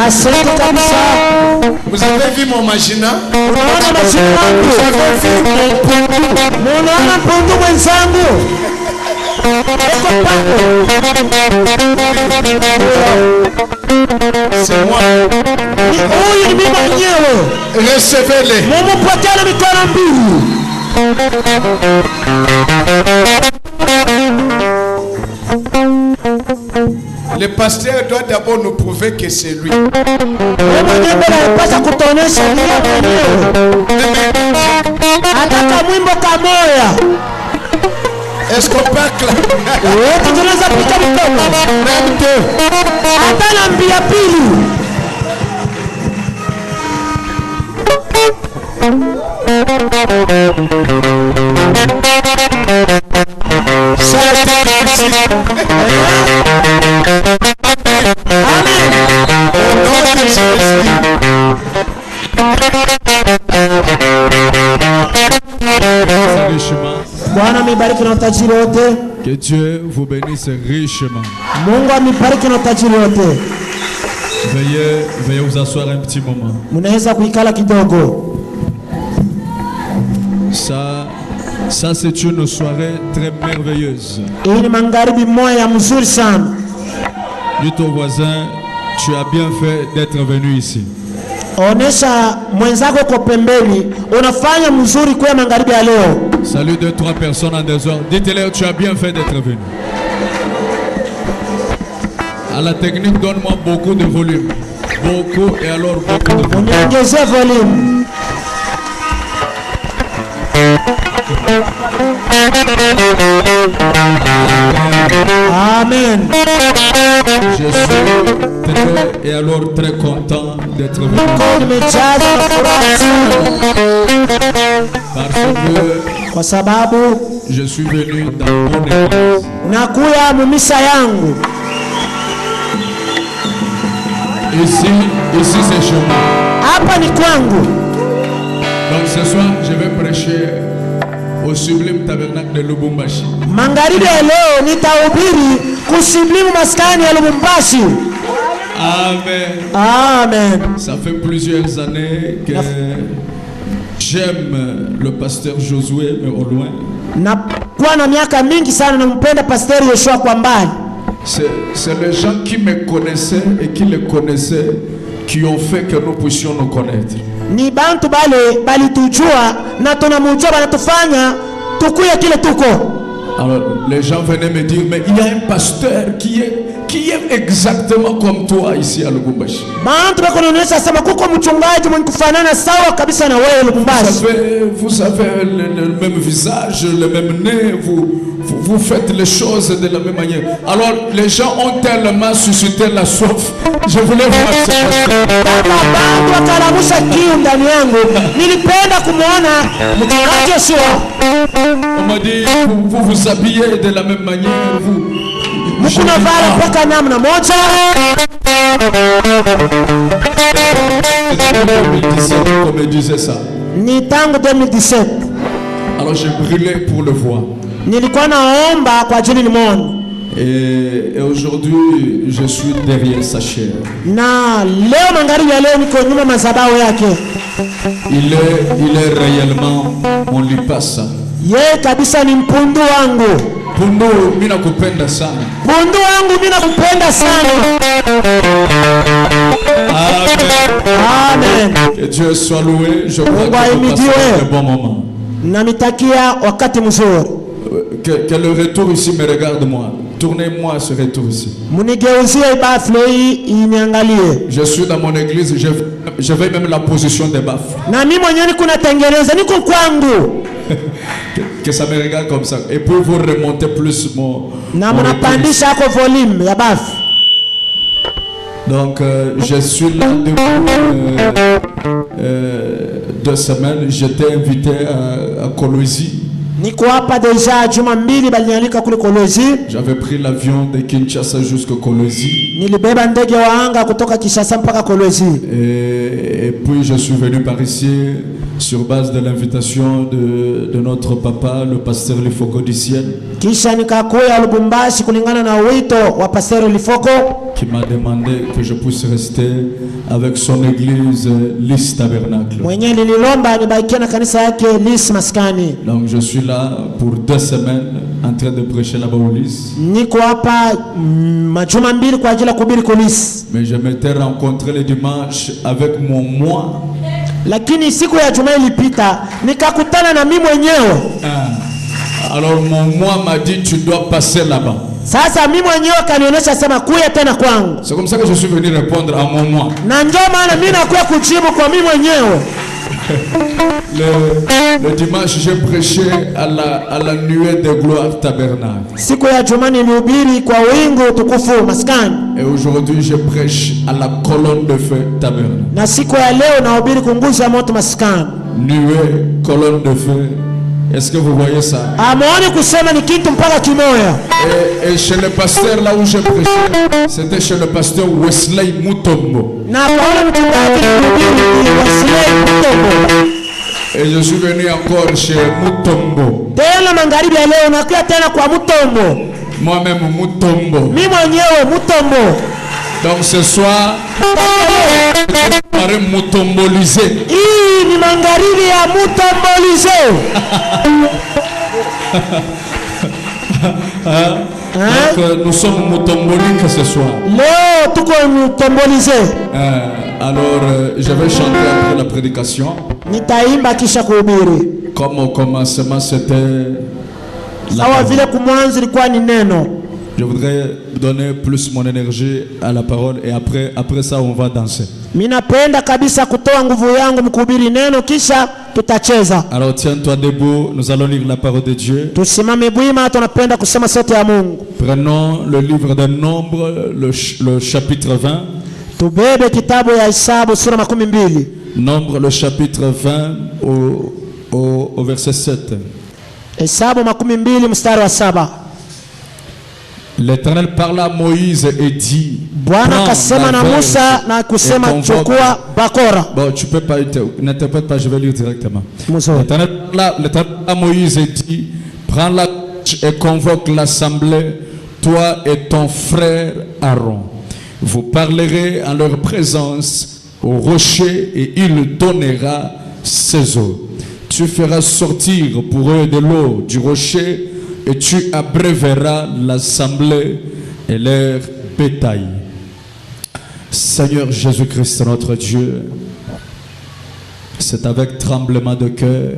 Asante kabisa. Vous avez vu mon machina? Unaona mashina yangu? Unaona mpundu mwenzangu? C'est moi. Huyu ni mimi mwenyewe. Recevez-les. Mumupokele mikono mbili. Le pasteur doit d'abord nous prouver que c'est lui. Est-ce qu'on peut acclamer? Que Dieu vous bénisse richement. Veuillez vous asseoir un petit moment. Ça c'est une soirée très merveilleuse. Dis ton voisin, tu as bien fait d'être venu ici. Onesha mwenzako kwa pembeni, unafanya mzuri kwa magharibi ya leo. Salut 2-3 personnes en désordre. Dites-leur, tu as bien fait d'être venu. À la technique, donne-moi beaucoup de volume. Beaucoup et alors beaucoup de volume. Ongezea volume. Amen. Je suis très et alors très content d'être venu. Parce que je suis venu dans mon église. Nakuya mumisa yangu. Ici c'est chez moi. Hapa ni kwangu. Donc ce soir je vais prêcher au Sublime Tabernacle de Lubumbashi. Magharibi ya leo nitahubiri kusublimu maskani ya Lubumbashi. Amen. Amen. Ça fait plusieurs années que j'aime le pasteur Josué, mais au loin. Nakuwa na miaka mingi sana nampenda pasteur Yoshua kwa mbali. C'est les gens qui me connaissaient et qui le connaissaient qui ont fait que nous puissions nous connaître. Ni bantu bali tujua na tunamujua banatufanya tukuye kile tuko. Alors les gens venaient me dire, mais il y a un pasteur qui est exactement comme toi ici à Lubumbashi. Bantu bakononesha sema kuko mchungaji mwenye kufanana sawa kabisa na wewe Lubumbashi. Vous avez le même visage, le même nez, vous faites les choses de la même manière. Alors les gens ont tellement suscité la soif. Je voulais voir ce pasteur. On m'a dit, vous vous habillez de la même manière, vous. On me disait ça. Alors j'ai brûlé pour le voir. Et aujourd'hui, je suis derrière sa chair. Il est réellement mon lipasa. Pundu, mina kupenda sana. Pundu wangu mina kupenda sana. Amen. Que Dieu soit loué. Je crois que nous passons un bon moment. Namitakia wakati mzuri. Que le retour ici me regarde moi. Tournez-moi ce retour ici. Je suis dans mon église, je vais même la position des baffes. Que ça me regarde comme ça. Et puis vous remontez plus mon volume. Donc, je suis là depuis 2 semaines. J'étais invité à Kolwezi. Niko hapa deja juma mbili balinialika kule Kolwezi. J'avais pris l'avion de Kinshasa jusqu'à Kolwezi. Nilibeba ndege wa anga kutoka Kinshasa mpaka Kolwezi. Et puis je suis venu par ici sur base de l'invitation de notre papa, le pasteur Lifoko du ciel. Kisha nikakuya Lubumbashi kulingana na wito wa pasteur Lifoko qui m'a demandé que je puisse rester avec son église Lys Tabernacle. Mwenye nililomba nibaki na kanisa yake Lys Maskani. Donc je suis là pour 2 semaines en train de prêcher là-bas au Lys. Niko hapa majuma mbili kwa ajili ya kuhubiri kwa Lys. Mais je m'étais rencontré le dimanche avec mon moi. Lakini siku ya Juma ilipita nikakutana na mimi mwenyewe. Alors mon moi m'a dit tu dois passer là-bas. Sasa mimi mwenyewe kanionyesha sema kuya tena kwangu. C'est comme ça que je suis venu répondre à mon moi. Na ndio maana mimi nakuja kujibu kwa mimi mwenyewe. Le dimanche j'ai prêché à la nuée de gloire tabernacle. Siku ya Juma nilihubiri kwa wingu tukufu Maskani. Et aujourd'hui je prêche à la colonne de feu tabernacle. Na siku ya leo nahubiri kunguzo ya moto Maskani. Nuée, colonne de feu. Est-ce que vous voyez ça? Ameoni kusema ni kitu mpaka kimoya. Et chez le pasteur là où j'ai prêché, c'était chez le pasteur Wesley Mutombo. Na pamoja mchungaji Wesley Mutombo. Et je suis venu encore chez Mutombo. Tena magharibi ya leo nakuja tena kwa Mutombo. Moi-même Mutombo. Mimi mwenyewe Mutombo. Donc ce soir, je vais mutomboliser. Hii ni magharibi ya Mutombolize. Donc nous sommes mutomboliques ce soir. Leo tuko Mutombolize. Alors je vais chanter après la prédication. Nitaimba kisha kuhubiri. Comme au commencement c'était la Sawa vile kumwanzo ilikuwa ni neno. Je voudrais donner plus mon énergie à la parole et après ça on va danser. Mimi napenda kabisa kutoa nguvu yangu mkuhubiri neno kisha tutacheza. Alors tiens-toi debout, nous allons lire la parole de Dieu. Tusimame bwima, tunapenda kusema sauti ya Mungu. Prenons le livre des Nombres, le chapitre 20. Tubebe kitabu ya Hesabu sura 12. Nombre le chapitre 20 au verset 7. Hesabu 12 mstari wa 7. L'Éternel parla à Moïse et dit, Bwana kasema na Musa na kusema chukua bakora. Bon, tu peux pas n'interprète pas, je vais lire directement. L'Éternel parla à Moïse et dit, prends la torche et convoque l'assemblée, toi et ton frère Aaron. Vous parlerez en leur présence au rocher et il donnera ses eaux. Tu feras sortir pour eux de l'eau du rocher et tu abréveras l'assemblée et leur bétail. Seigneur Jésus-Christ, notre Dieu, c'est avec tremblement de cœur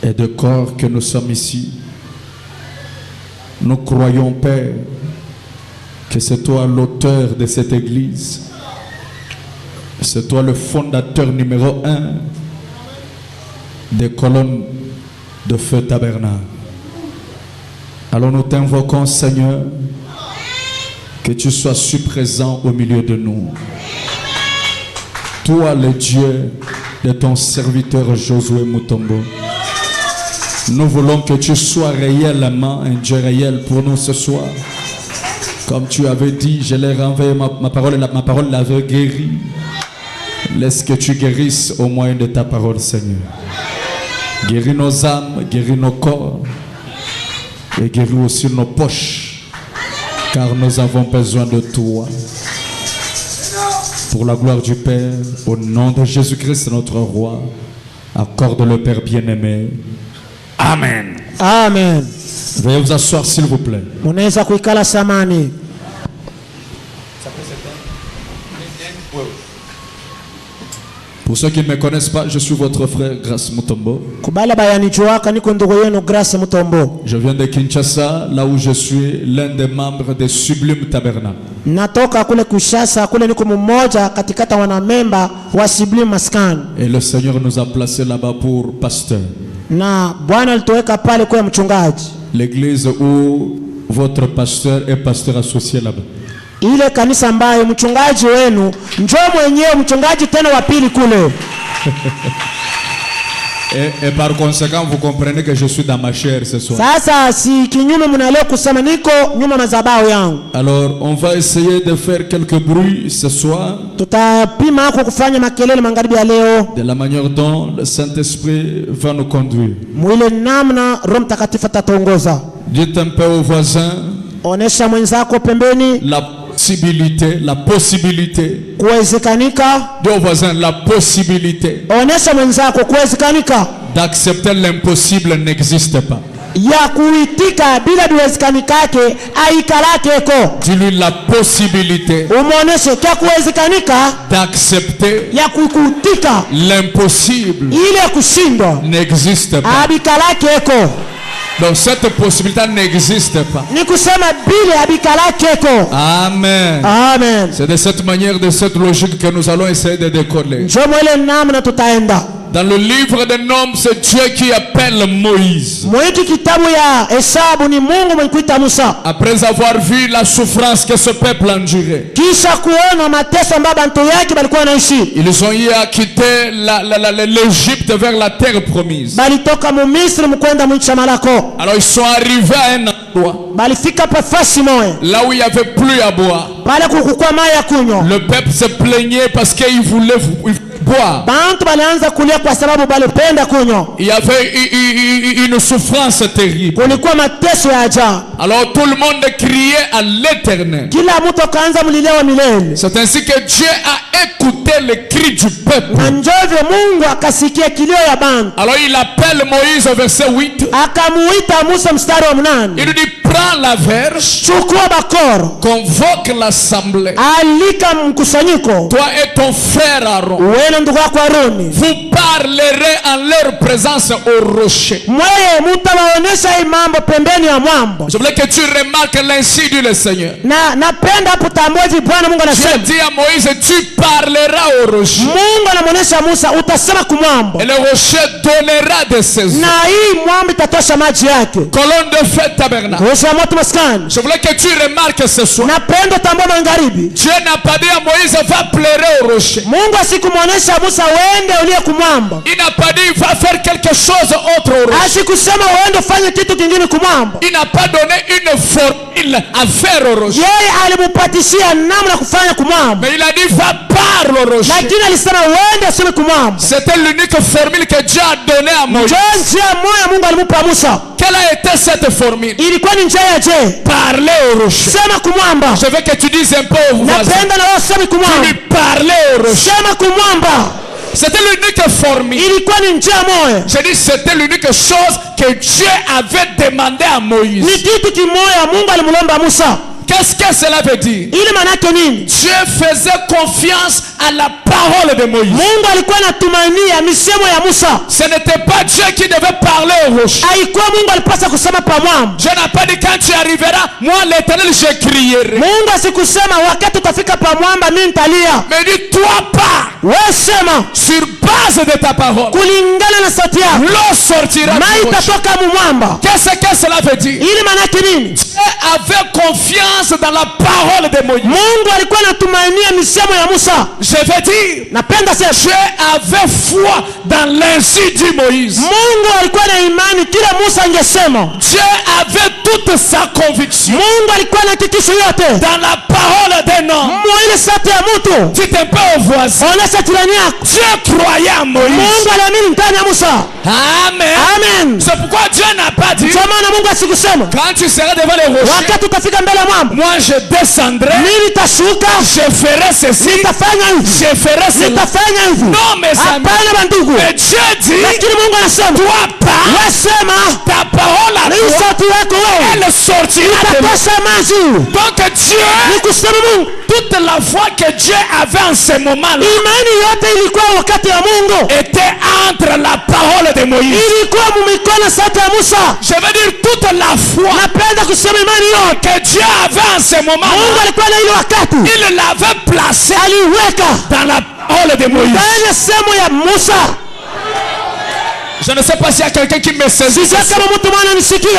et de corps que nous sommes ici. Nous croyons, Père, que c'est toi l'auteur de cette église. C'est toi le fondateur numéro 1 des colonnes de feu tabernacle. Alors nous t'invoquons, Seigneur, que tu sois présent au milieu de nous. Toi, le Dieu de ton serviteur Josué Mutombo, nous voulons que tu sois réellement un Dieu réel pour nous ce soir. Comme tu avais dit, je l'ai renvoyé, ma parole l'avait guéri. Laisse que tu guérisses au moyen de ta parole, Seigneur. Guéris nos âmes, guéris nos corps et guéris aussi nos poches, car nous avons besoin de toi. Pour la gloire du Père, au nom de Jésus-Christ, notre roi, accorde le Père bien-aimé. Amen. Amen. Veuillez vous asseoir, s'il vous plaît. Munaweza kuikala samani. Pour ceux qui ne me connaissent pas, je suis votre frère Grace Mutombo. Kubala bayanijuaka niko ndugu yenu Grace Mutombo. Je viens de Kinshasa, là où je suis l'un des membres des Sublimes Tabernacle. Natoka kule Kinshasa, kule niko mmoja katikata wanamemba wa Sublime Maskani. Et le Seigneur nous a placés là-bas pour pasteur. Na Bwana alituweka pale kwa mchungaji. L'église où votre pasteur est pasteur associé là-bas. ile kanisa ambayo mchungaji wenu njoo mwenyewe mchungaji tena wa pili kule. Et par conséquent, vous comprenez que je suis dans ma chair ce soir. Sasa si kinyume mnaleo kusema niko nyuma mazabao yangu. Alors, on va essayer de faire quelques bruits ce soir. Tutapima kwa kufanya makelele magharibi ya leo. De la manière dont le Saint-Esprit va nous conduire. Mwile namna Roho Mtakatifu atatuongoza. Dites un peu aux voisins. Onesha mwenzako pembeni. La possibilité. Kuwezekanika. Dis aux voisins la possibilité. Onesha mwenzako kuwezekanika. D'accepter l'impossible n'existe pas. Ya kuitika bila kuwezekanikake aikalakeko. Dis-lui la possibilité. Umuoneshe kia kuwezekanika. D'accepter. Ya kukutika. L'impossible. Ile kushindwa. N'existe pas. Abikalakeko. Donc cette possibilité n'existe pas. Amen. Amen. C'est de cette manière, de cette logique que nous allons essayer de décoller. Dans le livre des Nombres, c'est Dieu qui appelle Moïse. Après avoir vu la souffrance que ce peuple endurait, ils ont eu à quitter l'Égypte vers la terre promise. Alors ils sont arrivés à un endroit là où il n'y avait plus à boire. Le peuple se plaignait parce qu'il voulait boire. Il y avait une souffrance terrible. Alors tout le monde criait à l'Éternel. C'est ainsi que Dieu a écouté les cris du peuple. Alors il appelle Moïse au verset 8. Il lui dit prends la verge, convoque l'assemblée, toi et ton frère Aaron. Vous parlerez en leur présence au rocher. Je voulais que tu remarques l'ainsi dit le Seigneur. Dieu dit à Moïse, tu parleras au rocher. Et le rocher donnera de ses eaux. Colonne de feu tabernacle. Je voulais que tu remarques ce soir. Dieu n'a pas dit à Moïse, va pleurer au rocher. Il n'a pas dit il va faire quelque chose autre au rocher. Il n'a pas donné une formule à faire au rocher. Mais il a dit va parler au rocher. C'était l'unique formule que Dieu a donnée à Moïse. Quelle a été cette formule? Parler au rocher. Je veux que tu dises un peu aux voisins. Tu lui parlais au rocher. C'était l'unique formule. J'ai dit c'était l'unique chose que Dieu avait demandé à Moïse. Qu'est-ce que cela veut dire? Dieu faisait confiance à la parole de Moïse. Ce n'était pas Dieu qui devait parler au rocher. Dieu n'a pas dit quand tu arriveras, moi l'Éternel je crierai. Mais dis toi pas. Sur base de ta parole. L'eau sortira du rocher. Qu'est-ce que cela veut dire? Dieu avait confiance dans la parole de Moïse. Je veux dire, Dieu avait foi dans l'insi dit Moïse. Dieu avait toute sa conviction dans la parole d'un homme. Dites un peu aux voisins. Dieu croyait à Moïse. Amen. C'est pourquoi Dieu n'a pas dit quand tu seras devant les rochers, moi je descendrai, je ferai ceci, je ferai cela. Non mes amis, mais Dieu dit toi pas, ta parole à toi elle sortira de moi. Donc Dieu, toute la foi que Dieu avait en ce moment-là était entre la parole de Moïse. Je veux dire toute la foi que Dieu avait en ce moment-là, il l'avait placée dans la parole de Moïse. Je ne sais pas s'il y a quelqu'un qui me saisit. Sijui kama mtu mwana anisikia.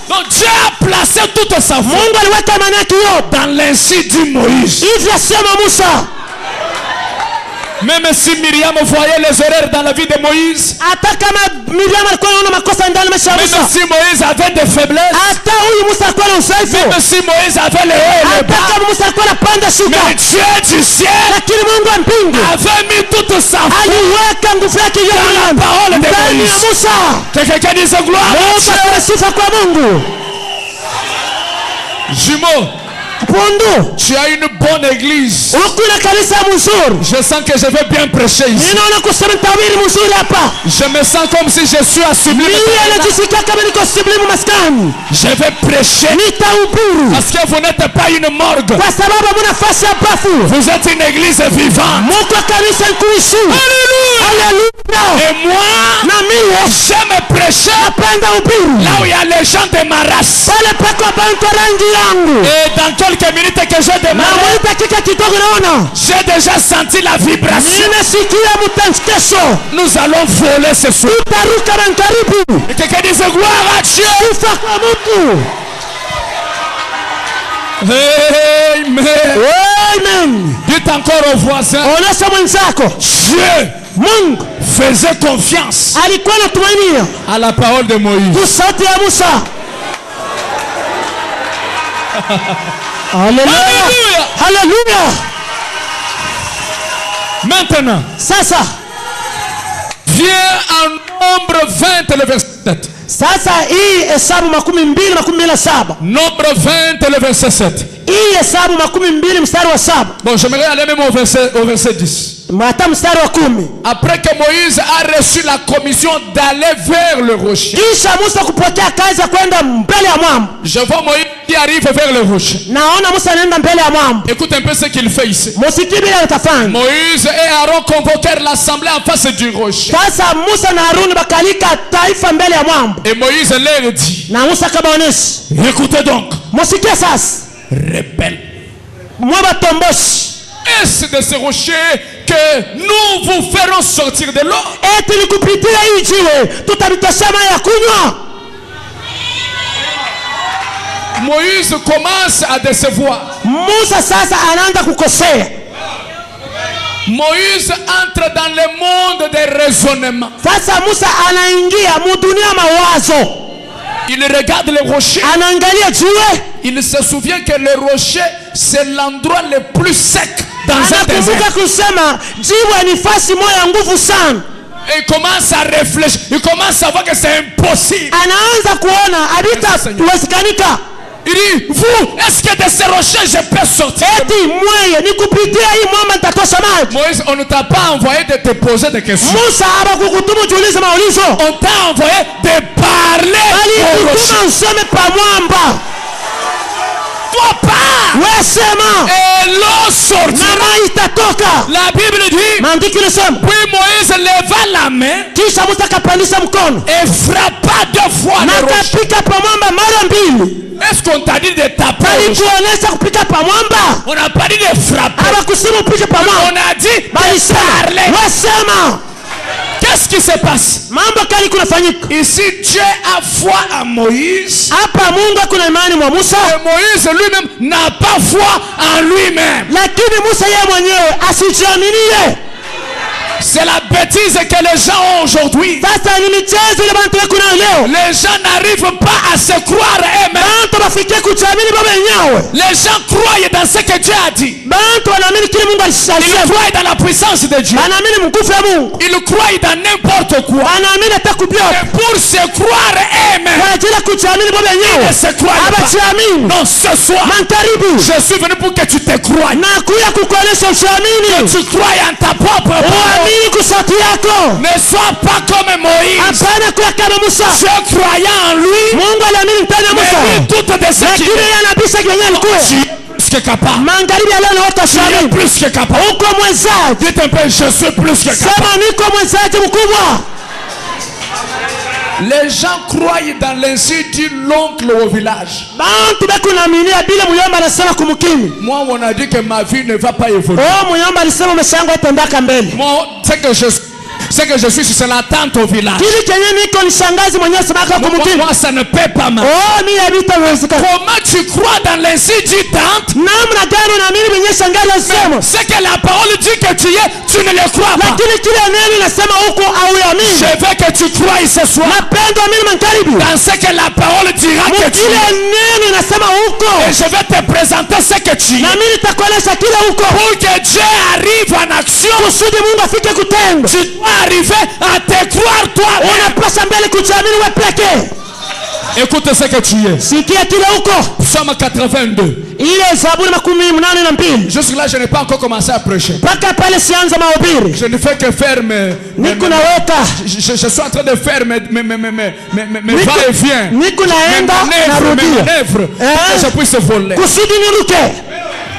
Donc Dieu a placé toute sa foi Mungu aliweka imani yake yote dans l'insi du Moïse. hivi asema Musa. Même si Myriam voyait les erreurs dans la vie de Moïse, Hata kama Miriam alikuwa anaona makosa ndani ya maisha ya même Musa. si Moïse avait des faiblesses, Hata huyu Musa alikuwa na udhaifu. même si Moïse avait les hauts et les Hata bas, kama Musa alikuwa anapanda shuka. mais Dieu du ciel Lakini Mungu wa mbingu avait mis toute sa foi aliweka nguvu yake yote dans la parole de ndani ya Moïse. Musa. Que quelqu'un dise gloire à Mungu Dieu. atoe sifa kwa Mungu. Jumeau, Pundu, tu as une bonne église. uko na kanisa mzuri. Je sens que je vais bien prêcher ici. Ninaona kusema tawiri mzuri hapa. Je me sens comme si je suis à Sublime. Mimi anajisikia kama niko Sublime maskani. Je vais prêcher Nitahubiri. parce que vous n'êtes pas une morgue. Kwa sababu hamna nafasi ya bafu. Vous êtes une église vivante. Muko kanisa kuishi. Alléluia. Haleluya. Et moi, Na mimi j'aime prêcher napenda ubiri. là où il y a les gens de ma race. Pale pako bantu rangi yangu. Et dans quelques minutes que je Na démarre, mwita kika kidogo naona. j'ai déjà senti la vibration. Ninasikia mtankesho. Nous allons voler ce soir. Taruka mankaribu. Et quelqu'un dise gloire à Dieu. Sifa kwa Mungu. Amen. Amen. Dites encore au voisin, Onesha mwenzako. Dieu Mungu faisait confiance alikuwa anatumainia à la parole de Moïse. kusauti ya Musa. Haleluya. Alléluia. Haleluya. Maintenant, Sasa viens en nombre 20, le verset 7. sasa hii hesabu 22:27. Nombre 20, le verset 7. Hii hesabu 22 mstari wa 7. Bon, j'aimerais aller même au verset 10. Hata mstari wa 10. Après que Moïse a reçu la commission d'aller vers le rocher. Kisha Musa kupokea kazi ya kwenda mbele ya mwamba. Je vois Moïse qui arrive vers le rocher. Naona Musa anaenda mbele ya mwamba. Écoute un peu ce qu'il fait ici. Musikie bila atafanya. Moïse et Aaron convoquèrent l'assemblée en face du rocher. Sasa Musa na Haruni bakalika taifa mbele ya mwamba. Et Moïse leur dit, Na Musa kabaonesha. écoutez donc, Musikie sasa. rebelle, Mwaba tomboshi. est-ce de ce rocher que nous vous ferons sortir de l'eau? Eti nikupitia hii jiwe tutabitosha maji ya kunywa. Moïse commence à décevoir. Musa sasa anaanza kukosea. Moïse entre dans le monde des raisonnements. Sasa Musa anaingia mudunia mawazo. Il regarde le rocher. Anaangalia jiwe. Il se souvient que le rocher, c'est l'endroit le plus sec dans un désert. Anakumbuka kusema jiwe ni fasi moja ya nguvu sana. Et il commence à réfléchir. Il commence à voir que c'est impossible. Anaanza kuona habitawezekanika. Il dit, vous, est-ce que de ce rocher je peux sortir? Eti mweye nikupitia hii mwamba nitatosha maji. Moïse, on ne t'a pas envoyé de te poser des questions. Musa habakukutumu jiulize maulizo. On t'a envoyé de parler au rocher. Alikutuma useme pa mwamba. Toi pas. Wewe sema. Et l'eau sortira. Na maji itatoka. La Bible dit, Maandiko inasema. puis Moïse leva la main Kisha Musa akapandisha mkono. et frappa 2 fois Na le rocher. kapika pa mwamba mara mbili. Est-ce qu'on t'a dit de taper au rocher? Alikuonesha kupika pa mwamba. On n'a pas dit de frapper. Habakusema upike pa mwamba. On a dit de Balisema. parler. Wewe sema. Qu'est-ce qui se passe? Mambo kali kunafanyika. Ici, Dieu a foi à Moïse. Hapa Mungu kuna imani mwa Musa. Et Moïse lui-même n'a pas foi en lui-même. Lakini Musa yeye mwenyewe asijiaminie. C'est la bêtise que les gens ont aujourd'hui. Sasa ni michezo ile bantu wako nayo leo. Les gens n'arrivent pas à se croire eux-mêmes. Bantu bafikie kujiamini baba wenyewe. Les gens croient dans ce que Dieu a dit. Bantu wanaamini kile Mungu Ils alisema. croient dans la puissance de Dieu. Wanaamini nguvu ya Mungu. Ils croient dans n'importe quoi. Wanaamini hata kubioka. Et pour se croire eux-mêmes, Kwa ajili ya kujiamini baba ils wenyewe. ne se croient pas. Habajiamini. Non, ce soir, Mankaribu. je suis venu pour que tu te croies. Na kuya kukuonesha usiamini. Que tu crois en ta propre parole. Uamini kusati yako. Ne sois pas comme Moïse. Hapana kuya kama Musa. Je croyais en lui. Mungu aliamini ndani ya Mais Musa. lui, tout de ce Lakini qu'il yeye anabisa kwenye alikuwa. tu es plus que capable. Magharibi ya leo na watu Tu es wasiamini. plus que capable. Uko mwezaji. Dites un peu, je suis plus que capable. Sema niko mwezaji mkubwa. Les gens croient dans l'insulte de l'oncle au village. Bantu beko naaminia bila muyomba anasema kumkini. Moi, on a dit que ma vie ne va pas évoluer. Oh muyomba alisema maisha yangu yataendaka mbele. Moi, c'est que Ce que je suis, c'est la tante au village. kili kenye niko ni shangazi mwenyewe semaka kumutini. Moi, ça ne peut pas marcher. Oh, mimi habitawezekana. Comment tu crois dans l'insi dit tante? Namna gani na mimi mwenyewe shangazi nasema? C'est que la parole dit que tu es, tu ne le crois pas. Lakini kile neno nasema huko au yamini. Je veux que tu crois ce soir. Napenda mimi mankaribi. Dans ce que la parole dira que tu Kile es. neno nasema huko. Et je vais te présenter ce que tu es. Na mimi nitakueleza kile huko. Pour que Dieu arrive en action, Kusudi Mungu afike kutenda. tu dois arriver à te croire toi-même. Unapaswa mbele kujiamini wewe pekee. Écoute ce que tu es. Sikia kile huko. Psalm 82. Ile Zaburi 82. Jusque là, je n'ai pas encore commencé à prêcher. Paka pale sianza mahubiri. Je ne fais que faire Niko naweka. je suis en train de faire mes va-et-vient. Niko naenda Mes narudia. manœuvres. Que je puisse voler. Kusudi niruke.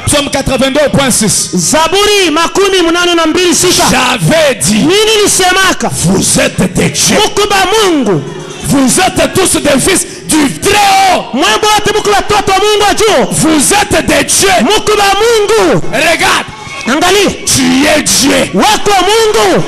Psalm 82.6. Zaburi 82:6. J'avais dit, Nini nisemaka? vous êtes des dieux. Mukuba Mungu. Vous êtes tous des fils du Très-Haut. Mwembo wote muku watoto wa Mungu wa juu. Vous êtes des dieux. Mukuba Mungu. Regarde. Angalia. Tu es Dieu. Wako Mungu.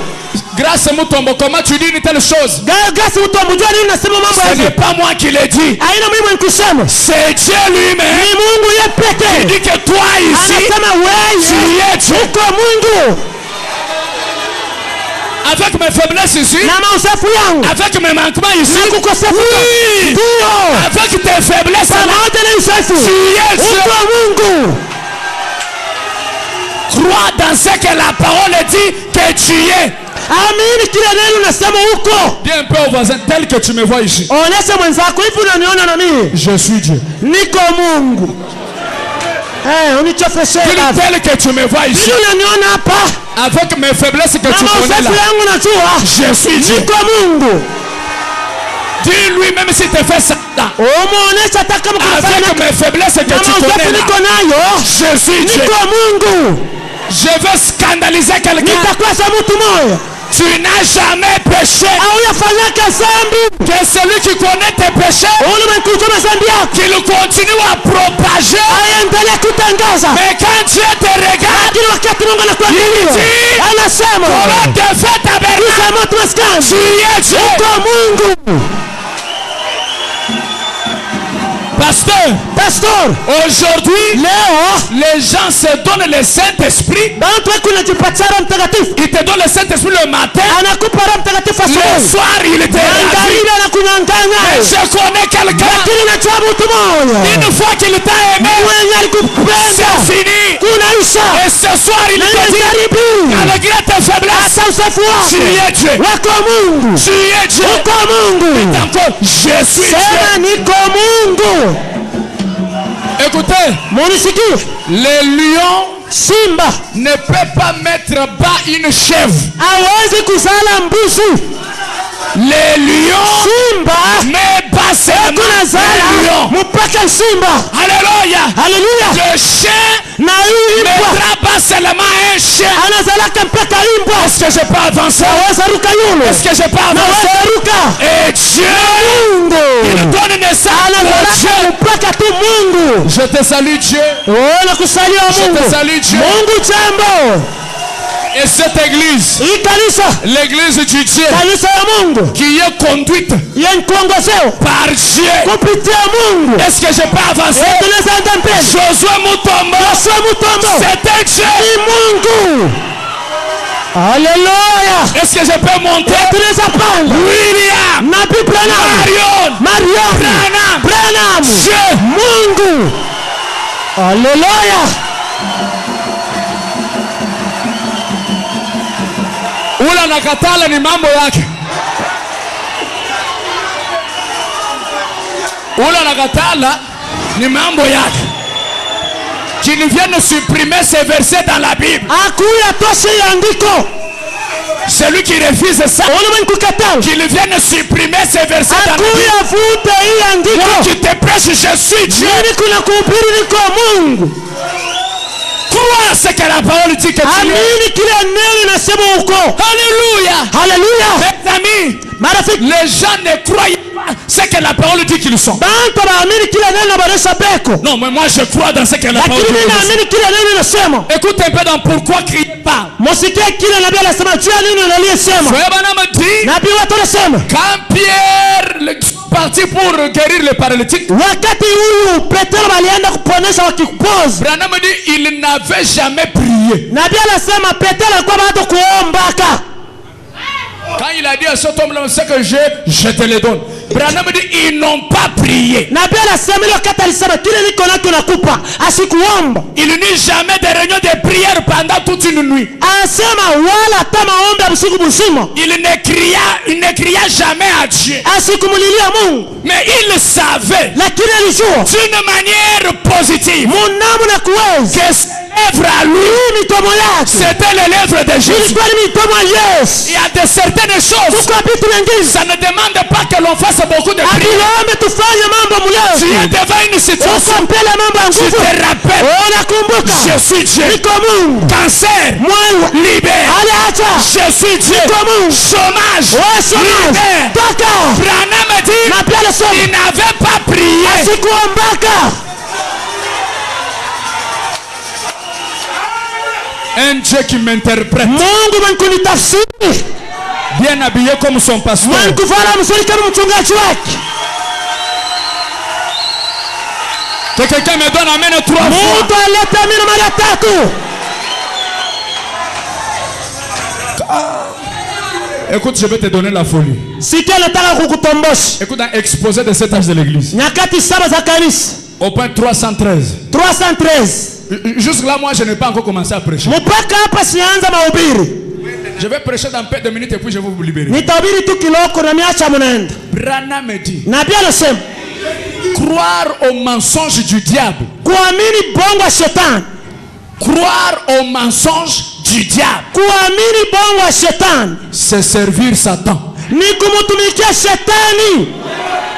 Grâce à Mutombo, comment tu dis une telle chose? Gasi utamjua nini nasema mambo Ce n'est yake? pas moi qui l'ai dit. Aina mimi nikusema. C'est Dieu lui-même. Ni Mungu yeye Il pekee. dit que toi ici, Anasema tu wewe es Dieu. uko Mungu. Avec mes faiblesses ici, Na mausafu yangu. avec mes manquements ici, Na kukosefu. oui, Ndio. avec tes faiblesses, Pamoja na usafi. tu es Dieu. Uko Mungu. Crois dans ce que la parole dit que tu es. Amini kile neno nasema huko. Dis un peu au voisin tel que tu me vois ici. Onesha mwenzako hivi unaniona na mimi. Je suis Dieu. Niko Mungu. Unichofeshe Dis baba. tel que tu me vois ici. Hivi unaniona hapa? Avec mes faiblesses que tu Na connais mausafu là. yangu najua. Je suis Dieu. Niko Mungu. Dis-lui même si tu fais ça. Umuonesha hata kama kunafanya Avec mes faiblesses que na tu mausafu connais niko là. nayo. Je suis Dieu. Niko Mungu. Je veux scandaliser quelqu'un. Nitakwasa mtu moyo. Tu n'as jamais péché. Hauyafanyaka zambi. Que celui qui connaît tes péchés, Ulimwengu mazambi yako. qu'il continue à propager. Aendelee kutangaza. Mais quand Dieu te regarde, Lakini wakati Mungu anakuangalia, anasema, comment te fait tabernacle? "Kama tu maskani, Tu es Dieu. uko Mungu." Pastor, Aujourd'hui, leo les gens se donnent le Saint-Esprit. bantu wako najipatia Roho Mtakatifu. Ils te donnent le Saint-Esprit le matin. Anakupa Roho Mtakatifu Le asubuhi. soir, il te ravit. Angalia anakunyang'anya. Je connais quelqu'un. Lakini najua mtu moja. Une fois qu'il t'a aimé, Mwenye alikupenda. c'est fini. Kunaisha. Et ce soir, il te dit, Karibu. malgré tes faiblesses, Hata usafi tu wako. es Dieu. Wako Mungu. Tu es Dieu. Uko Mungu. Encore, je suis Sema Dieu. niko Mungu. Écoutez, Munisikie. le lion Simba ne peut pas mettre bas une chèvre. hawezi kuzala mbuzi. Le lion Simba met bas seulement kuna un zala lion. mpaka simba. Alléluia. Haleluya. Le chien Na huyu imbwa mettra bas seulement un chien. anazalaka mpaka imbwa. Est-ce que je peux avancer? Naweza ruka yule. Est-ce que je peux avancer? Naweza ruka. Et Dieu, Mungu il donne naissance à anazalaka Dieu. mpaka tu Mungu. Je te salue Dieu. Oh, nakusalia Je Mungu. te salue Dieu. Mungu jambo. Et cette église, Hii kanisa, l'église du Dieu, kanisa ya Mungu qui est conduite yenye kuongozewa par Dieu. kupitia Mungu. Est-ce que je peux avancer? Tunaweza enda mbele. Josué Mutombo, Joshua Mutombo c'était Dieu. ni Mungu. Haleluya. Est-ce que je peux monter? Tunaweza panda. William, Nabii Branham. Marion, Branham. Dieu. Mungu. Haleluya. ula nakatala ni mambo yake. Ula nakatala ni mambo yake. Qu'ils viennent supprimer ces versets dans la Bible. Akuya toshe andiko. Celui qui refuse ça, qu'il vienne supprimer ces versets dans la Bible. Moi qui te prêche, je suis Dieu. Crois ce que la parole dit que tu es. Alléluia. Alléluia. Mes amis, les gens ne croient pas ce que la parole dit qu'ils sont. bantu baamini kile neno banesha beko. Non, mais moi je crois dans ce que la parole Lakini dit mimi qu'ils sont. naamini kile neno linasema. Écoute un peu dans pourquoi crier pas. Msikie kile nabii anasema juu ya neno aliyesema. Frère Branham dit, Nabii watu anasema quand Pierre parti pour guérir les paralytiques, wakati huyu Petro alienda kuponesha wakipoza. Branham dit, il n'avait jamais prié. Nabii anasema Petro alikuwa bado kuombaka. Quand il a dit à cet homme-là, ce que j'ai, je te le donne. Branham dit, ils n'ont pas prié. Nabii anasema ile wakati alisema kile niko nacho nakupa, asikuomba. Il n'y jamais de réunion de prière pendant toute une nuit. Anasema wala hata maombi ya usiku mzima. Il ne cria jamais à Dieu. Asikumulilia Mungu. Mais il savait Lakini alijua d'une manière positive munamu na kuweza que ses lèvres à lui, hii mitomo yake c'était les lèvres de Jésus. ilikuwa ni mitomo ya Yesu. Il y a de certaines choses, Tuko vitu vingine ça ne demande pas que l'on fasse beaucoup de prières. atuombe tufanye mambo Tu es mrefu. devant une situation, Uko mbele ya mambo ya tu nguvu. te rappelles, Unakumbuka je suis Dieu. niko Mungu. Cancer, Mwana libère. aliacha Je suis Dieu. niko Mungu. Chômage, Wewe libère. toka. Branham dit, Na pia anasema il n'avait pas prié. asikuombaka. Un Dieu qui m'interprète, Mungu mwenye kunitafsiri, bien habillé comme son pasteur. mwenye kuvala mzuri kama mchungaji wake. Que quelqu'un me donne amen 3 fois. Mungu aleta mimi mara tatu. Écoute, je vais te donner la folie. Sikia nataka kukutombosha. Écoute, dans exposé de cet âge de l'église. Nyakati saba za kanisa. Au point 313. 313. Jusque là, moi, je n'ai pas encore commencé à prêcher. Mpaka hapa sianza mahubiri. Je vais prêcher dans peu de minutes et puis je vais vous libérer. Nitahubiri tu kiloko na miacha mnaenda. Branham me dit, Nabii anasema croire au mensonge du diable. kuamini bongo ya shetani. Croire au mensonge du diable, Kuamini bongo ya shetani c'est servir Satan. ni kumtumikia shetani.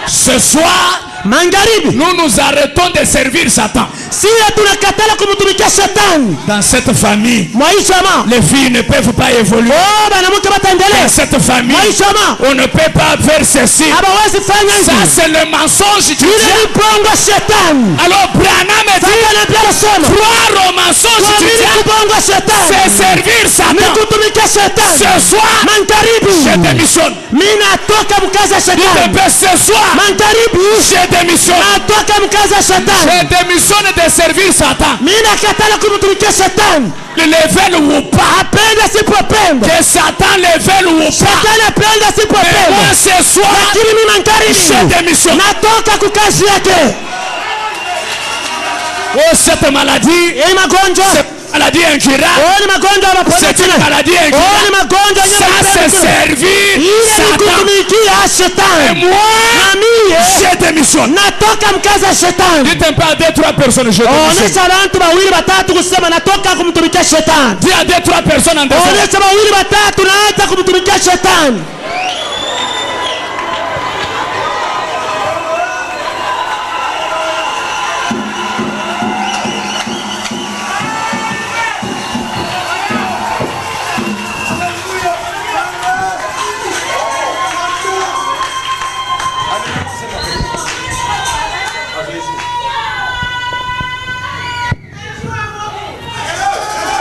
Ce soir, Magharibi nous nous arrêtons de servir Satan. si tunakatala kumtumikia shetani. Dans cette famille, Maisha ma les filles ne peuvent pas évoluer. oh banamuke Dans bataendelea. cette famille, Maisha ma on ne peut pas faire ceci. hawawezi fanya Ça, hivi. c'est le mensonge du Ile diable. ni bongo ya shetani. Alors, Branham dit, Sasa nabii anasema croire au mensonge du kuamini diable, kubongo ya c'est shetani servir ni Satan. kutumikia shetani. Ce soir, Magharibi je démissionne. mimi natoka mkazi ya Dites un shetani. peu, ce soir, Magharibi je démissionne. natoka mkazi ya Je shetani. démissionne de servir Satan. Mimi nakatala kumtumikia shetani. Le veuille ou pas, Apenda sipopenda. que Satan le veuille ou pas. Shetani apenda Mais sipopenda. moi, ce soir, Lakini mimi magharibi je démissionne. natoka kukazi yake. Oh, cette maladie, Hii magonjwa cette maladie incurable, oh ni magonjwa ya c'est une maponyo. maladie Oh ni incurable. magonjwa Ça, c'est servir ile ni Satan. kutumikia Et shetani. moi, Na mimi je démissionne. natoka mkazi ya shetani. Dites un peu à 2-3 personnes, je démissionne. Onesha bantu bawili batatu kusema natoka kumtumikia shetani. Dis à 2-3 personnes en descendant. Onesha bawili batatu naacha kumtumikia shetani.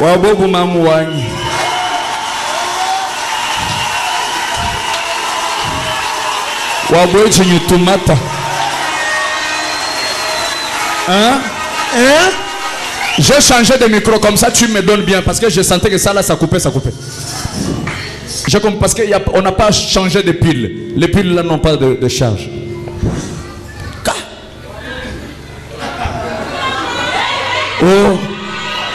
Wabobu mamu wanyi. Wabobu chinyutumata. Hein? Eh? J'ai changé de micro comme ça tu me donnes bien parce que je sentais que ça là ça coupait. Parce qu'on n'a pas changé de pile. Les piles là n'ont pas de charge. Oh,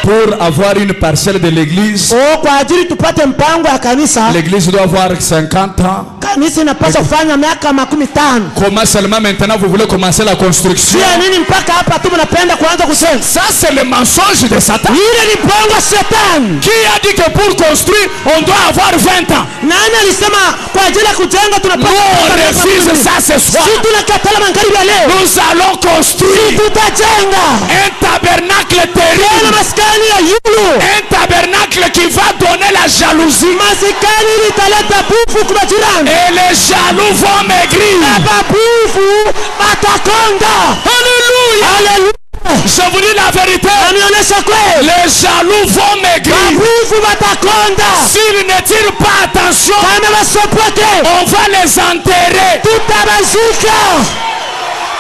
pour avoir une parcelle de l'église, Oh, kwa ajili tupate mpango ya kanisa. l'église doit avoir 50 ans. Kanisa inapaswa kufanya miaka 50. Comment seulement maintenant vous voulez commencer la construction? Sio nini mpaka hapa tu mnapenda kuanza kujenga? Ça c'est le mensonge de Satan. Ile ni mpango wa shetani. Qui a dit que pour construire on doit avoir 20 ans? Nani alisema kwa ajili ya kujenga tunapaswa Nous on kuanza miaka refuse 50? ça ce soir. Si tunakatala magharibi ya leo, Nous allons construire tutajenga un tabernacle tena terrible, maskani ya yulu, un tabernacle tabernacle qui va donner la jalousie. masikani litaleta bufu kwa jirani. Et les jaloux vont maigrir. Babufu batakonda. Alléluia. Alléluia. Je vous dis la vérité. Anionyesha kweli. Les jaloux vont maigrir. Babufu batakonda. S'ils ne tirent pas attention, Kama basopote. on va les enterrer. Tutabazika.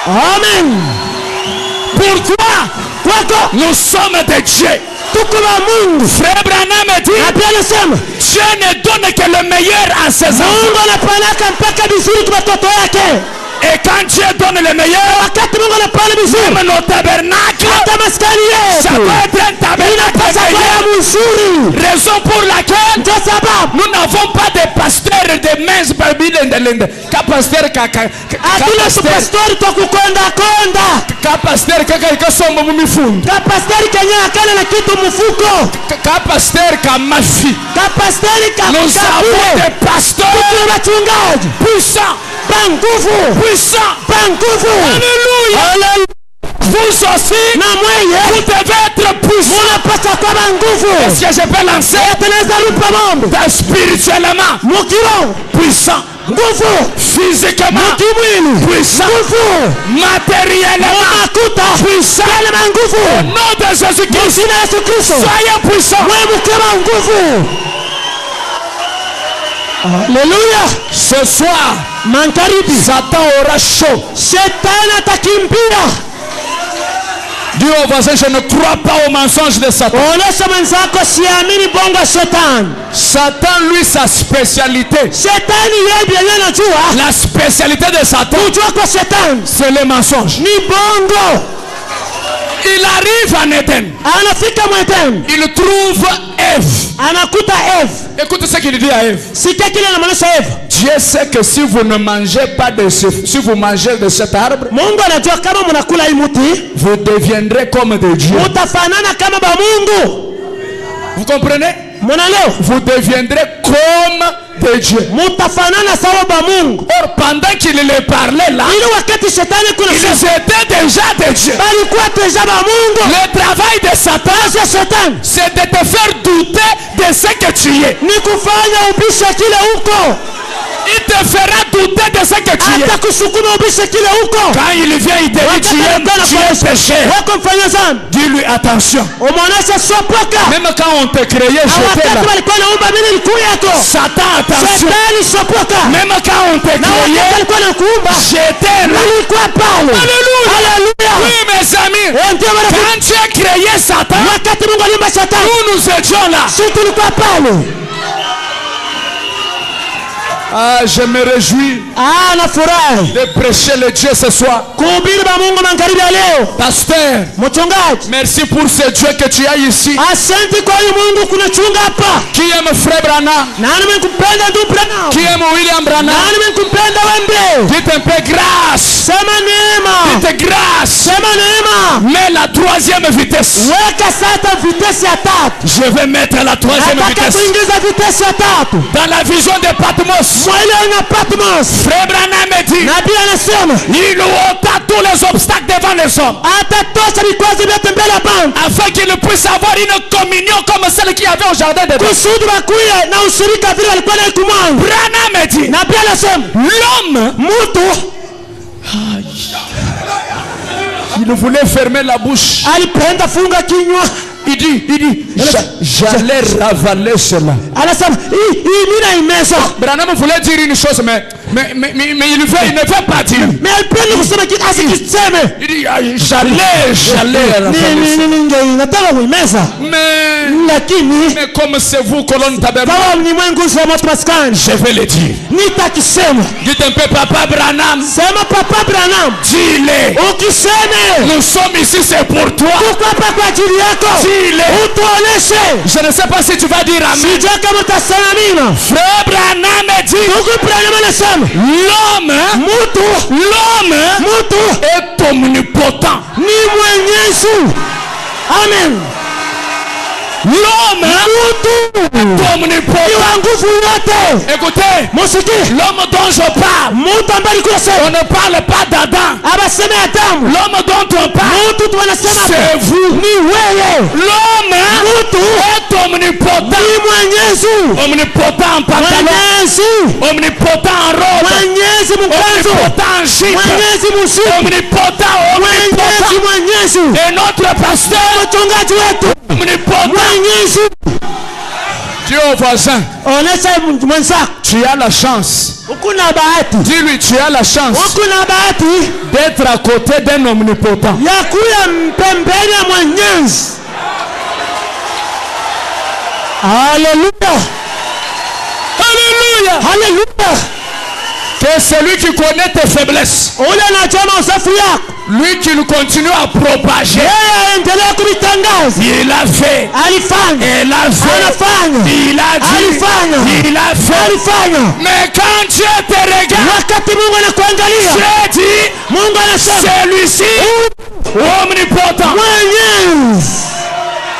Amen. Pourquoi? Kwako. Nous sommes des dieux. Tuko wa Mungu. Frère Branham dit, Na pia anasema Dieu ne donne que le meilleur à ses enfants. Mungu anapeleka mpaka vizuri kwa watoto wake. Et quand Dieu donne le meilleur, Wakati Mungu anapeleka vizuri. même nos tabernacles, Hata maskani ça yetu. doit être un tabernacle Inapasa kuwa meilleur. mzuri. Raison pour laquelle Ndio sababu nous n'avons pas de pasteur de mince Bible ndende. Ka pasteur hatuna pastori twa kukonda konda. ka pasteur ka sombo mumifungo. Ka pastori kenye akana na kitu mfuko. Ka pasteur ka mafi. Ka pastori ka Nous avons des pasteurs Tuko wachungaji. puissants. Banguvu. Puissants. Banguvu. Alléluia. Hallelujah. Vous aussi, Na mweye. vous devez être puissants. Munapasa kwa banguvu. Est-ce que je peux lancer Tunaweza rupa mambo. spirituellement Mukiro. puissant, Nguvu. physiquement Kimwili. puissant, Nguvu. matériellement Makuta. puissant? Yale manguvu. Au nom de Jésus-Christ, Jina Yesu Kristo. soyez puissants. Wewe mkema nguvu. Haleluya. Ce soir, Magharibi. Satan aura chaud. Shetani atakimbia. Dis au voisin, je ne crois pas au mensonge de Satan. Onesha mwenzako siamini bongo ya shetani. Satan, lui, sa spécialité, Shetani yeye ndiye anajua. la spécialité de Satan, Kujua kwa shetani c'est le mensonge. ni bongo. Il arrive en Éden. Anafika mweteni. Il trouve Ève. Anakuta Eve. Écoute ce qu'il dit à Ève. Sikia kile anamaanisha Eve. Dieu sait que si vous ne mangez pas de si vous mangez de cet arbre, Mungu anajua kama mnakula hii mti, vous deviendrez comme des dieux. mutafanana kama ba Mungu. Vous comprenez? Mnaleo? Vous deviendrez comme des dieux. Mutafanana sawa ba Mungu. Or, pendant qu'il les parlait là, Ili wakati shetani kuna ils étaient déjà des dieux. balikuwa teja ba Mungu. Le travail de Satan, Sasa shetani c'est de te faire douter de ce que tu es. ni kufanya ubishe kile huko. Il te fera douter de ce que tu es. Hata kusukuma ubishe kile huko. Quand il vient, il te dit tu es péché. Wako mfanya zambi. Dis-lui attention. Umeonesha sopoka. Même quand on te créait, j'étais là. Wakati walikuwa naumba mimi nilikuwa yako. Satan, attention. Shetani sopoka. Même quand on te Na wakati créait, alikuwa nakuumba j'étais là. nilikuwa pale. Alléluia. Haleluya. Oui, mes amis. Ndio maana Quand tu as créé Satan, wakati Mungu aliumba shetani, nous étions là. sisi tulikuwa pale. Ah, je me réjouis Nafurahi de prêcher le Dieu ce soir. kuhubiri ba Mungu magharibi ya leo. Pasteur, Mchungaji, merci pour ce Dieu que tu as ici. asante kwa huyu Mungu kunachunga hapa. Qui aime frère Branham? Nani mkupenda ndugu Branham? Qui aime William Branham? Nani mkupenda wembe? Dites un peu grâce. Sema neema. Dites grâce. Sema neema. Mais la troisième vitesse. Weka sasa vitesi ya tatu. Je vais mettre la troisième Nataka vitesse. kuingiza vitesi ya tatu. Dans la vision de Patmos, Mwile na Patmos. frère Branham dit, Nabii anasema il ôta tous les obstacles devant les hommes, atatosha vikwazo vyote mbele ya Bwana afin qu'ils puissent avoir une communion comme celle qu'il y avait au jardin de Dieu. kusudi wakuye na ushirika vile walikuwa na kumwangu. Branham dit, Nabii anasema l'homme, mtu il voulait fermer la bouche. alipenda funga kinywa. Il dit, j'allais ravaler cela. Anasema hii mimi naimeza. Branham voulait dire une chose, mais il ne veut pas dire. Mais alipenda kusema kitu asikiseme. Il dit, j'allais ravaler. Nataka kuimeza. Lakini Mais comme c'est vous, colonne tabernacle, kama ni mwengu za moto maskani, je vais le dire. nitakisema. Dites un peu, Papa Branham. Sema Papa Branham. Dis-le. Ukiseme Nous sommes ici, c'est pour toi. tuko hapa kwa ajili yako. Dis-le. Utuoneshe. Je ne sais pas si tu vas dire amen. Sijua kama utasema amina. Frère Branham dit, Ndugu Branham anasema l'homme est omnipotent. ni mwenyezi. Amen. L'homme est omnipotent. Ni nguvu yote. Écoutez, Musikie. l'homme dont je parle, Mtu ambaye alikuwa on sema ne parle pas d'Adam. abaseme Adamu. L'homme dont on parle, Mtu tu anasema c'est vous. ni wewe. L'homme Mtu est Omnipotent. Ni mwenyezi. Omnipotent en pantalon. Mwenyezi. Omnipotent en robe. Mwenyezi mkanzo. Omnipotent en gipe. Mwenyezi mushipi. Omnipotent. Mwenyezi mwenyezi. Et notre pasteur. Mchungaji wetu. Omnipotent. Mwenyezi. Dis au voisin. Onesha mwenzako. Tu as la chance. Ukuna bahati. Dis-lui, tu as la chance Ukuna bahati. d'être à côté d'un omnipotent. Ya kuya pembeni ya mwenyezi. Alléluia. Alléluia. Alléluia. Que celui qui connaît tes faiblesses, Ule anajua usafu yako. lui qui continue à propager, Yeye aendelea kulitangaza. il a fait, Alifanya. il a fait, Anafanya. il a dit, Alifanya. il a fait. Alifanya. Mais quand Dieu te regarde, Wakati Mungu anakuangalia, Dieu dit, Mungu anasema celui-ci, omnipotent. mwenyezi.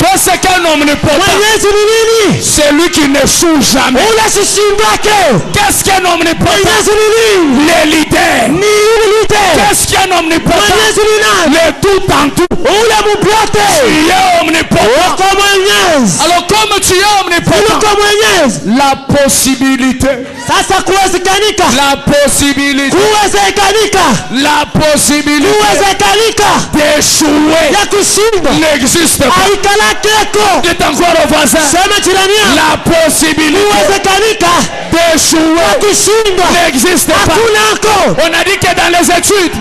Qu'est-ce qu'un omnipotent? Mwenyezi ni nini? C'est lui qui n'échoue jamais. Ule sishindwake. Qu'est-ce qu'un omnipotent? Mwenyezi ni nini? Le leader. Ni yule leader. Qu'est-ce qu'un omnipotent? Mwenyezi ni nani? Le tout en tout. Ule mupyote. Tu es omnipotent. Uko mwenyezi. Alors comme tu es omnipotent, Uko mwenyezi. la possibilité, Sasa kuwezekanika. la possibilité, Kuwezekanika. la possibilité Kuwezekanika. d'échouer Ya kushinda. n'existe pas. Aikalakeko. Dites encore au voisin, Sema jirani yako. la possibilité Kuwezekanika. d'échouer Ya kushinda. n'existe pas. Hakunako. On a dit que dans les études,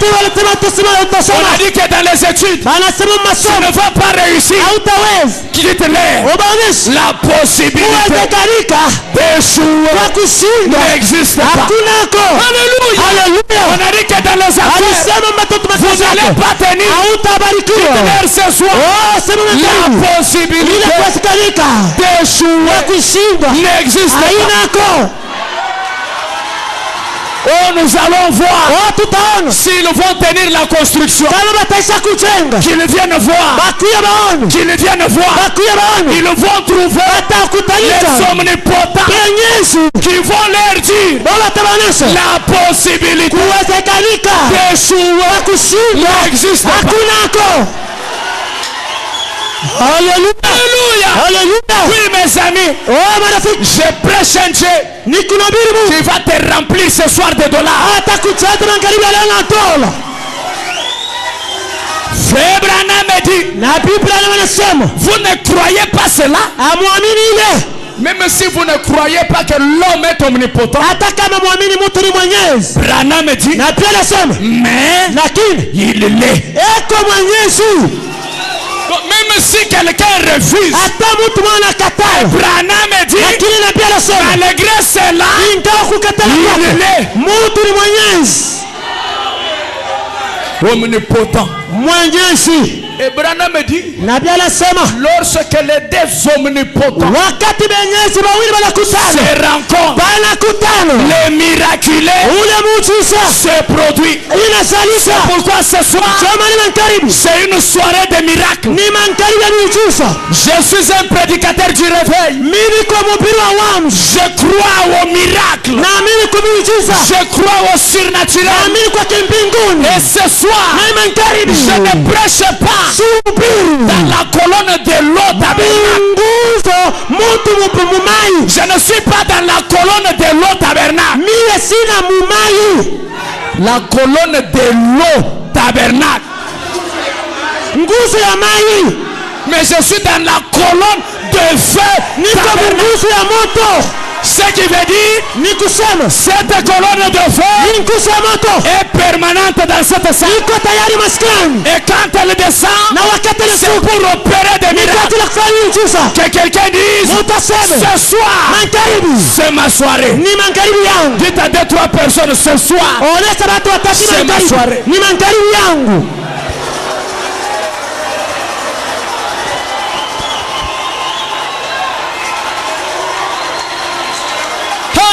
Tu wanasema tusema on a utasoma. dit que dans les études, Anasema tu masomo. ne vas pas réussir. Hautaweza. Quitte-les. Ubaonesha. La possibilité Kuwezekanika. d'échouer Ya kushinda. n'existe pas. Hakunako. Alléluia. Haleluya. On a dit que dans les affaires, Alisema matoto vous n'allez matatu. pas tenir. Hautabarikiwa. Quitte-les ce soir. Oh, sema La matamu. Ile possibilité kuwezekanika. d'échouer Ya kushinda. n'existe pas. Hainako. Oh, nous allons voir Oh, tutaona. s'ils vont tenir la construction. Kama bataisha kujenga. Qu'ils viennent voir. Bakuya baone. Qu'ils viennent voir. Bakuya baone. Ils vont trouver Batakutanika. les omnipotents Mwenyezi. qui vont leur dire Bora tabaonesha. la possibilité Kuwezekanika. d'échouer Kushinda. n'existe pas. Hakunako. Haleluya. Alléluia. Haleluya. Oui, mes amis, Oh, marafiki. je prêche un Dieu Nikunabiri Mungu. qui va te remplir ce soir de dollars. Atakuchata magharibi na dola. Frère Branham me dit, Na Biblia inasema, vous ne croyez pas cela? amwamini ile. Même si vous ne croyez pas que l'homme est omnipotent, Hata kama mwamini mtu ni mwenyezi. Branham me dit, Na pia anasema, mais lakini il l'est. eko mwenyezi. Donc, même si quelqu'un refuse, Hata mtu mwana kataa. Branham me dit, Lakini na pia anasema, malgré cela, ingawa kukataa kwake, il mtu ni mwenyezi. omnipotent. Mwenyezi. Et Branham me dit, Na pia anasema, lorsque les deux omnipotents wakati mwenyezi wawili wanakutana, se rencontrent, wanakutana, les miraculés ule muujiza se produit. inazalisha. Pourquoi ce soir, Kama ni mankaribi, c'est une soirée de miracles. ni mankaribi ya muujiza. Je suis un prédicateur du réveil. Mimi kwa mhubiri wa wamzi. Je crois au miracle. Naamini kwa muujiza. Je crois au surnaturel. Naamini kwa kimbinguni. Et ce soir, Na mankaribi, je ne prêche pas subiri dans la colonne de l'eau tabernacle. nguzo mtu mumai. Je ne suis pas dans la colonne de l'eau tabernacle. Mie sina mumai. La colonne de l'eau tabernacle. Nguzo ya mai. Mais je suis dans la colonne de feu Niko tabernacle. nguzo ya moto. Ce qui veut dire, Ni kusema cette colonne de feu ni nguzo ya moto est permanente dans cette salle. iko tayari maskani. Et quand elle descend, Na wakati c'est nashuka pour opérer des ni kwa miracles. ajili ya kufanya muujiza. Que quelqu'un dise, Mtu aseme ce soir, mankaribi c'est ma soirée. ni mankaribi yangu. Dites à deux, trois personnes, ce soir, Onesha watu watatu C'est ma soirée. ni mankaribi yangu.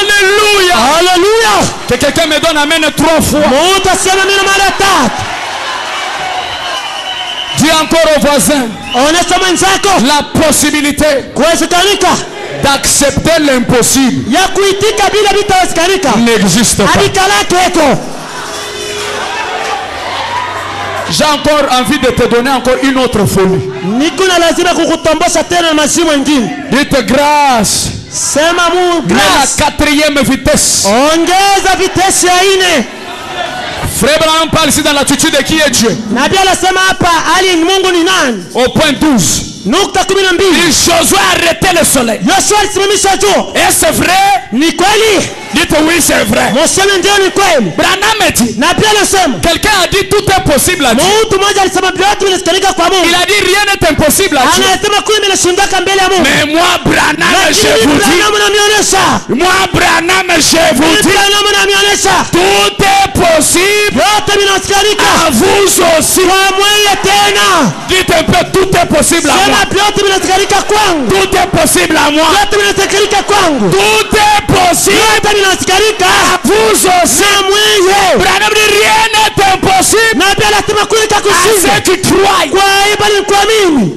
alléluia. Haleluya. Que quelqu'un me donne amen 3 fois. Mtu aseme mimi mara tatu. Dis encore au voisin, Onesha mwenzako la possibilité kuwezekanika d'accepter l'impossible ya kuitika bila vitawezekanika n'existe pas. abikalake eko. J'ai encore envie de te donner encore une autre folie. niko na lazima kukutombosha tena na mazimu mengine. Dites grâce. Sema Mungu Mais grâce. la 4e vitesse. Ongeza vitesi ya ine. Frère Branham parle ici dans l'attitude de qui est Dieu. Nabii anasema hapa ali Mungu ni nani? Au point 12. Nukta 12. Il Josué a arrêté le soleil. Yoshua alisimamisha jua. Et c'est vrai? Ni kweli? Dites oui, c'est vrai. Moseme ndio ni kweli. Branham dit. Nabii anasema Quelqu'un a dit tout est possible à Dieu. mtu mmoja alisema vyote vinasikalika kwa Mungu. Il a dit rien n'est impossible à Dieu. Anasema kule vinashindika mbele ya Mungu. Mais moi, Branham, je vous dis. Moi, Branham, je vous dis. Tout est possible. Vyote vinasikalika. À vous aussi. Kwa mwenye tena. Dites un peu, tout est possible à moi. Sema vyote vinasikalika kwangu. Tout est possible à moi. Vyote vinasikalika kwangu. Tout est possible. Vyote vinasikalika. À vous aussi. Na mwenye. Branham dit rien n'est impossible. Nabii anasema kule À itakushinda. ceux qui croient. Kwa hiyo bali kuamini.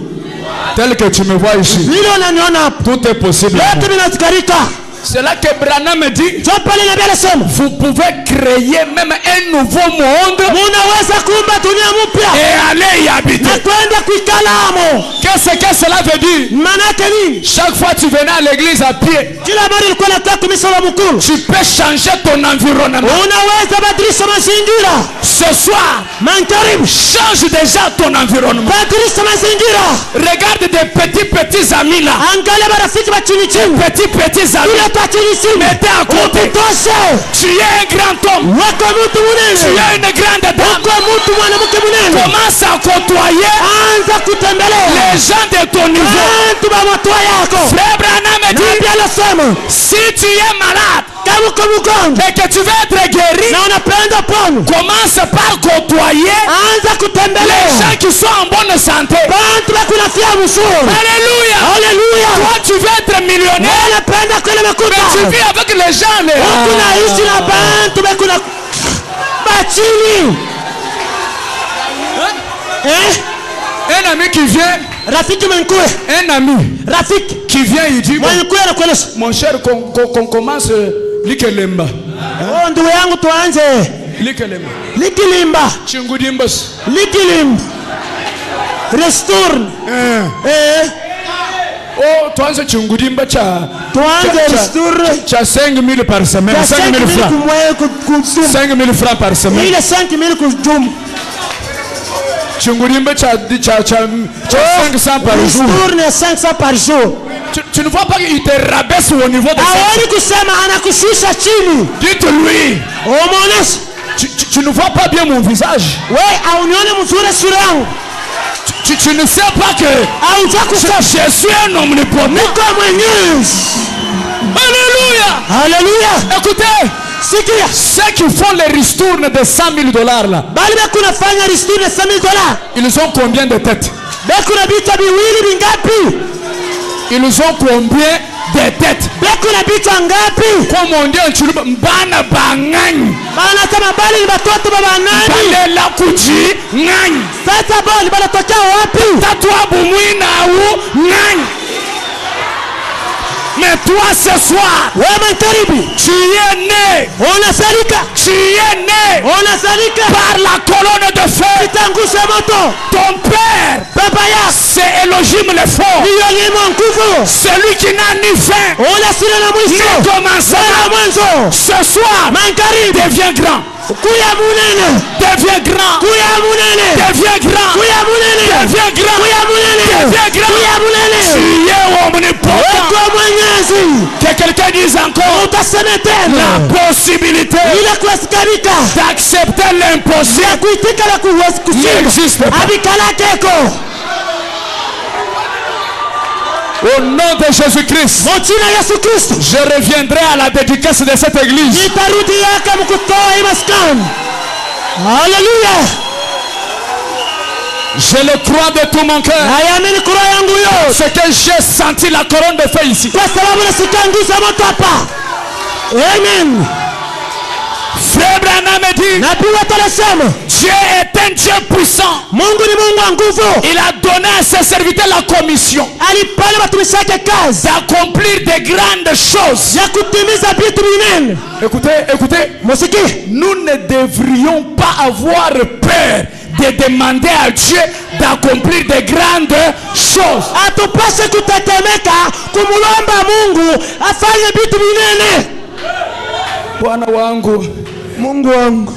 Tel que tu me vois ici. Vile unaniona hapa. Tout est possible. Vyote vinasikalika. C'est là que Branham me dit. Sio pale nabii anasema. Vous pouvez créer même un nouveau monde. Munaweza kuumba dunia mpya. Et aller y habiter. Na kwenda kuikala amo. Qu'est-ce que cela veut dire? Maana yake nini? Chaque fois que tu venais à l'église à pied, Kila mara ulikuwa unataka kumisa wa mkuu. tu peux changer ton environnement. Unaweza badilisha mazingira. Ce soir, Mankaribu. change déjà ton environnement. Badilisha mazingira. Regarde des petits amis là. Angalia marafiki wa chini chini. Petits amis. Ile kwa chini chini. Mettez à côté. Utoshe. Tu es un grand homme. Wako mtu Tu munene. es une grande dame. Wako mtu mwanamke munene. Commence à côtoyer Anza kutembelea. les gens de ton niveau. Watu wa motoa yako. Frère Branham Na dit, pia anasema. si tu es malade Kama uko mgonjwa. et que tu veux être guéri, Na unapenda pono. commence par côtoyer Anza les kutembelea. gens qui sont en bonne santé. Bantu bakunafia mzuri. Alléluia. Haleluya. Toi, tu veux être millionnaire, Unapenda kwenda mais tu makuta. vis avec les gens. Tunaishi na bantu bakuna bachini. Un ami qui vient, Rafiki mwenyewe. un ami Rafiki qui vient, il dit, mwenyewe anakueleza. mon cher, qu'on commence likelemba. Oh, ndugu yangu tuanze. Likelemba. Likilimba. Chingudimbas. Likilimba. Restore. Oh, tuanze chingudimba cha Tuanze restore. cha 5 000 par semaine. 5 000 francs. 5 000 francs par semaine. Ile 5 000 kujumu. Chingudimba cha 500 par jour. Restore ni 500 par jour. Tu ne vois pas qu'il te rabaisse au niveau de ça. Hawezi kusema anakushusha chini. Dites-lui. Umuoneshe. Tu ne vois pas bien mon visage. Wewe aunione mzuri sura yangu. Tu ne sais pas que je suis un omnipotent. Niko mwenyezi. Alléluia. Haleluya. Écoutez, Sikia. ceux qui font les ristournes de 100 000 $ là, Bali kuna fanya restore 100 000 $. ils ont combien de têtes? Kuna vichwa viwili vingapi? Ils ont combien de têtes? Kuna vichwa ngapi? Comme on dit en Chiluba, mbana bangani. Bana kama bali ni watoto baba nani? Bale la kuji ngani. Sasa bali banatokea wapi? Tatwa bumwina au ngani. Mais toi ce soir, Wewe karibu. tu es né. Unazalika. Tu es né Unazalika par la colonne de feu. kitangusha moto. Ton père, Baba yako c'est Elohim le fort. ndiyo yeye nguvu. Celui qui n'a ni fin Unasira na ni mwisho. commencement. Mwanzo. Ce soir, Mankaribu. deviens grand. Kuya munene. Deviens grand. Kuya munene. Deviens grand. Kuya munene. Deviens grand. Kuya munene. Deviens grand. Kuya munene. Tu es omnipotent. Kwa mwenyezi. Que quelqu'un dise encore Utasema tena. la possibilité Ile kusikarika. d'accepter l'impossible Kuitika la kuweza n'existe pas. Abikala keko. Au nom de Jésus-Christ, Mochina Yesu Kristo. je reviendrai à la dédicace de cette église. Nitarudi yake mkutoa imaskani. Haleluya. Je le crois de tout mon cœur. Naamini kura yangu yote. C'est que j'ai senti la couronne de feu ici. Kwa sababu nasikia nguzo moto hapa. Amen. Frère Branham dit, Nabii wetu anasema Dieu est un Dieu puissant. Mungu ni Mungu wa nguvu. Il a donné à ses serviteurs la commission Alipana watumishi wake kazi d'accomplir de grandes choses. ya kutimiza vitu vinene. Écoutez, Msikie. nous ne devrions pas avoir peur de demander à Dieu d'accomplir de grandes choses. Atupase kutetemeka kumulomba Mungu afanye vitu vinene. Bwana wangu, Mungu wangu,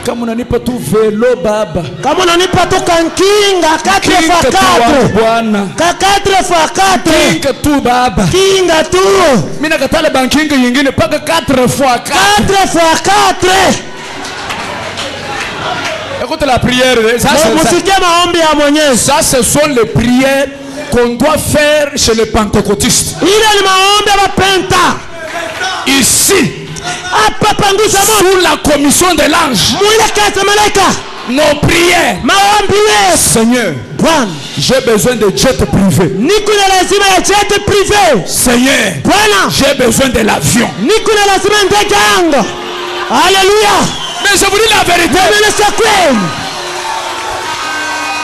kama unanipa tu velo baba, kama unanipa tu kankinga 4x4 Bwana, 4x4 kinga tu baba, kinga tu. mimi nakatale bankinga nyingine paka 4x4. 4x4. Écoute la prière, Musikie maombi ya Mwenyezi. ça ce sont les prières qu'on doit faire chez les pentecôtistes. Ile ni maombi ya mapenta. Ici, Hapa pangusha moto. sous la commission de l'ange, Mwile kazi malaika. nos prières. Maombi yetu. Seigneur, Bwana, j'ai besoin de jet privé. niko na lazima ya jet privé. Seigneur, Bwana, j'ai besoin de l'avion. niko na lazima ndege yangu. Haleluya. Mais je vous dis la vérité. Nimeleza kweli.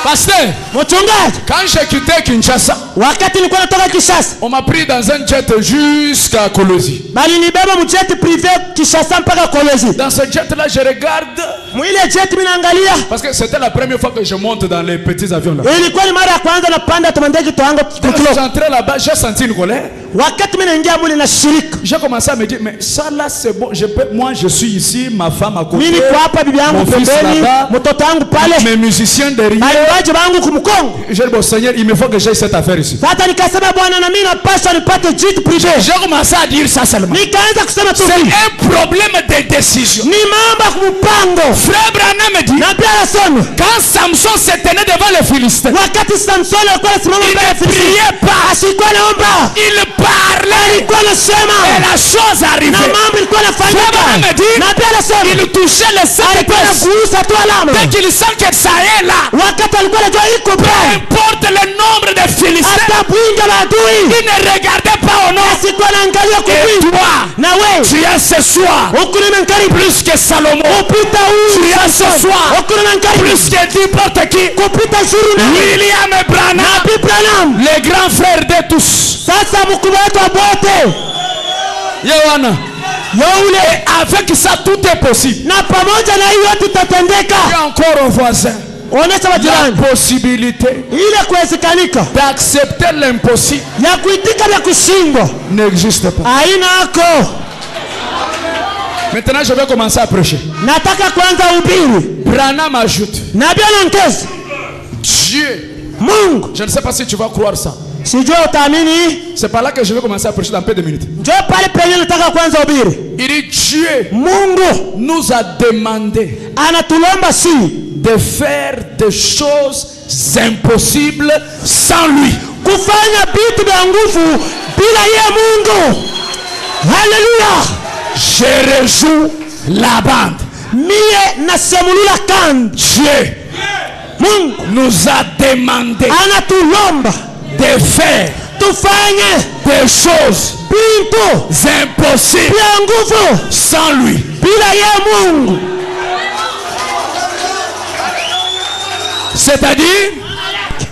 Pasteur, Mchungaji, quand j'ai quitté Kinshasa, wakati nilikuwa natoka Kinshasa, on m'a pris dans un jet jusqu'à Kolosi. bali nibeba mjet privé Kinshasa mpaka Kolwezi. Dans ce jet-là, je regarde, Mwile jet mimi naangalia. parce que c'était la première fois que je monte dans les petits avions là. Ilikuwa ni mara ya kwanza napanda tumandege tuango Quand kukilo. j'entrais là-bas, j'ai senti une colère. Wakati mimi naingia mule na shirika. J'ai commencé à me dire, mais ça là c'est bon, moi je suis ici, ma femme à côté, Mimi niko hapa, bibi yangu mon fils pembeni, là-bas, mtoto wangu pale. mes musiciens derrière. Baliwaje bangu kumkongo. J'ai dit, bon Seigneur, il me faut que j'aie cette affaire ici. Sasa nikasema Bwana, na mimi napaswa nipate jet privé. J'ai commencé à dire ça seulement. Nikaanza kusema tu C'est hivi. un problème de décision. Ni mambo ya kumpango. Frère Branham me dit, Na pia nasema quand Samson se tenait devant les Philistins, wakati Samson alikuwa anasimama il mbele ya ne Filisti, priait pas, asikuwa naomba, il parlait alikuwa anasema et la chose na arrivait. mambo ilikuwa Frère inafanyika. Branham me dit, Na pia nasema il touchait le alikuwa Saint-Esprit. anagusa tu alama. Dès qu'il sent que ça est là, Wakati alikuwa anajua iko peu pale, importe le nombre de Philistins, hata bwinga la adui il ne regardait pas au nord. asikuwa anaangalia Et kubwinga. toi, Na wewe tu es ce soir ukulime nkaribu plus que Salomon. kupita Tu huyu es ce soir ukulime nkaribu plus que n'importe qui. kupita shuru na William Branham, Nabii Branham. le grand frère de tous. Sasa mkubwa wetu wa bote Yohana, yule, avec ça tout est possible. na pamoja na hiyo yote Il y itatendeka. a encore un voisin. Onesha La majirani possibilité ile kuwezekanika d'accepter l'impossible ya kuitika vya kushindwa n'existe pas. haina ako. Maintenant, je vais commencer à prêcher. Nataka kwanza ubiri. Branham ajoute, Nabii anaongeza, Dieu, Mungu, je ne sais pas si tu vas croire ça. sijua utaamini. C'est par là que je vais commencer à prêcher dans peu de minutes. Njoo pale penye nataka kwanza ubiri. Il dit, Dieu Mungu nous a demandé anatulomba si de faire des choses impossibles sans lui. kufanya vitu vya nguvu bila yeye Mungu. Haleluya. Je rejoue la bande. Mie nasemulula kandi. Dieu Mungu nous a demandé anatulomba de faire tufanye des choses vitu impossibles vya nguvu sans lui. bila yeye Mungu. C'est-à-dire,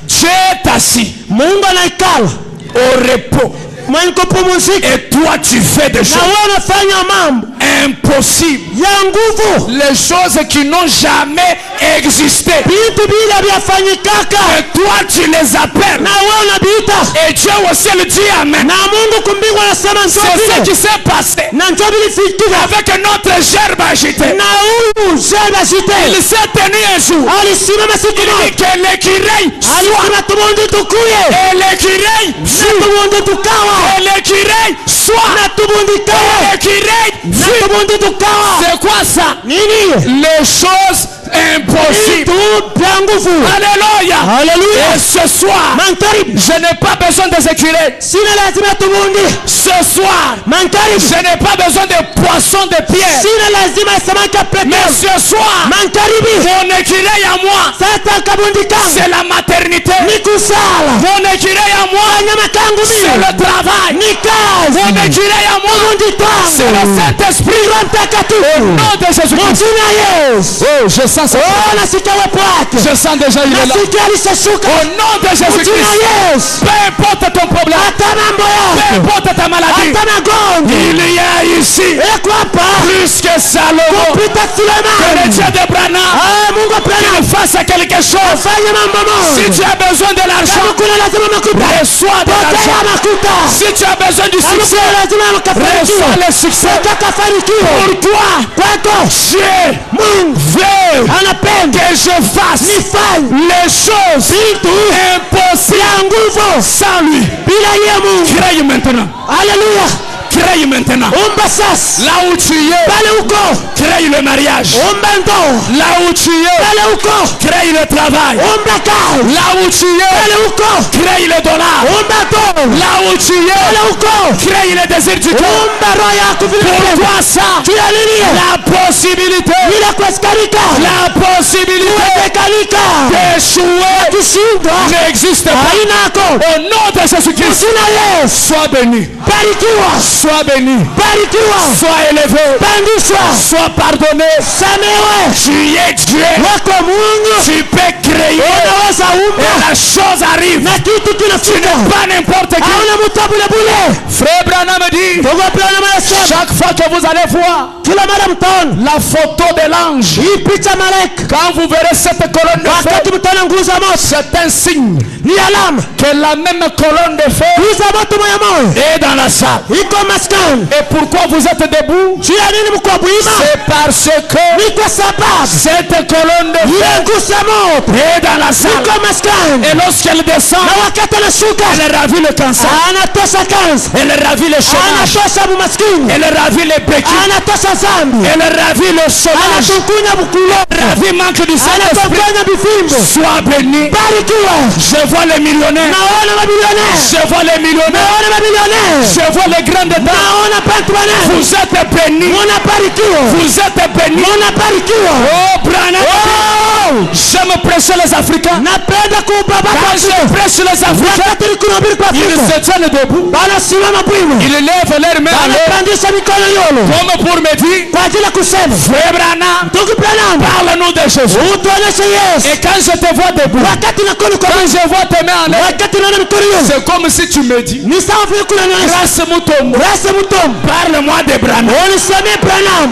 Dieu est assis Mungu anaikala au repos mwenye kupumzika, et toi tu fais des na choses wewe unafanya mambo impossibles, ya nguvu, les choses qui n'ont jamais existé. vitu bila vyafanyikaka, Et toi tu les appelles. na wewe unabiita. Et Dieu aussi le dit Amen. Na Mungu kumbingwa anasema njoo C'est ce vile, qui s'est passé na njoo vilifikia avec notre gerbe agitée. na huyu jeba Il jite s'est tenu un jour. alisimama siku Il dit moja, que l'écureuil soit. alisema tumundi tukuye Et l'écureuil na fut. tumundi tukawa Et l'écureuil soit. na tumundi Et kawa l'écureuil na fut. tumundi tukawa. C'est quoi ça? Nini? Les choses impossibles. Vitu vya nguvu. Alléluia. Haleluya. Et ce soir, Mankaribu, je n'ai pas besoin des écureuils. sina lazima tumundi. Ce soir, Mankaribu, je n'ai pas besoin de poissons de pierre. sina lazima samaki Mais pekee. ce soir, Mankaribi, mon écureuil à moi, sasa kabundi kangu c'est la maternité. ni kusala, Mon écureuil à moi, nyama kangu c'est mimi le travail. ni kazi. Mon écureuil à moi, Kabundi c'est le kangu Saint-Esprit. Roho Mtakatifu. Nom de Jésus-Christ. Jina Yesu. Oh, je sens sens ça. Oh, nasikia uwepo wake. Je sens déjà il est là. Nasikia alishashuka. Au nom de Jina Jésus-Christ. Yesu. Peu importe ton problème. Hata mambo Peu yako. importe ta maladie. Hata magonjwa. Il y a ici Eko hapa. plus que Salomon. Kupita Que le Sulemani. Dieu de Branham Ah, Mungu qu'il Branham. fasse quelque chose. Fanya mambo Si moja. tu as besoin de Kama l'argent, kuna lazima makuta. reçois de Pokea l'argent. makuta. Si tu as besoin du Kama succès, kuna lazima makafanikiwa. reçois le succès. Utakafanikiwa. Pour toi, Kwako. Dieu Mungu veut anapenda que je fasse nifanye les choses vitu impossibles ya nguvu sans lui. bila yeye Mungu. Crée maintenant. Haleluya. Crée maintenant. Omba sasa. Là où tu es, Pale uko. crée le mariage. Omba ndoa. Là où tu es, Pale uko. crée le travail. Omba kazi. Là où tu Pale es, uko. crée le dollar. Omba ndoa. Là où tu Pale es, uko. crée le désir du cœur. Omba roho yako vile vile. Pourquoi ça? Tuyalilie. La possibilité, Bila kusikarika. la possibilité Kuwezekalika. d'échouer Kushindwa. n'existe pas. Hainako. Au nom de Jésus-Christ, Jina Yesu. sois béni, Barikiwa. sois béni, Barikiwa. sois élevé, Pandishwa. sois pardonné. Samewe. Tu es Dieu. Wako Mungu. Tu peux créer Unaweza et umba. la chose arrive. Na kitu kinafika. Pas n'importe qui. Hauna mtu bule bule. Frère Branham dit, Ndugu Branham anasema chaque fois que vous allez voir kila mara mtaona la photo de l'ange, hii picha malaika. quand vous verrez cette colonne de feu, Wakati mtaona nguzo za moto c'est un signe ni alama. que la même colonne de feu Nguzo za moto moya moya est dans la salle. iko maskani. Et pourquoi vous êtes debout? Juu ya nini mko bwima? C'est parce que Ni kwa sababu cette colonne de ile feu nguzo ya moto est dans la salle. iko maskani. Et lorsqu'elle descend, Na wakati anashuka elle ravit le cancer, anatosha kansa, elle ravit le chômage, anatosha bumaskini, elle ravit les péchés, anatosha zambi, elle ravit le chômage, anatukunya bukulo, ravit manque du Saint-Esprit. anatukunya bifimbo. Sois béni. Barikiwa. Je vois les millionnaires. Naona mabilionea. Je vois les millionnaires. Naona mabilionea. Je vois les grandes dames. Naona bantu banene. Vous êtes bénis. Munabarikiwa. Vous êtes bénis. Munabarikiwa. Oh, Branham. Oh! J'aime prêcher les Africains. Napenda kuubaba Quand je prêche les Africains, wakati nikunahubiri kwa ils Afrika. se tiennent debout. Wanasimama bwima. Ils lèvent leurs mains à l'air Wanapandisha mikono yolo. comme pour me dire, Kwa ajili ya kusema. Frère Branham, Ndugu Branham. parle-nous de Jésus. Utuonyeshe Yesu. Et quand je te vois debout, Wakati nakuona kwa quand je vois tes mains en l'air, wakati naona mikono yolo. c'est comme si tu me dis, Ni sawa vile kunanionyesha. grâce Moutombo, Rasa mtomo. parle-moi de Branham. Unisemee Branham.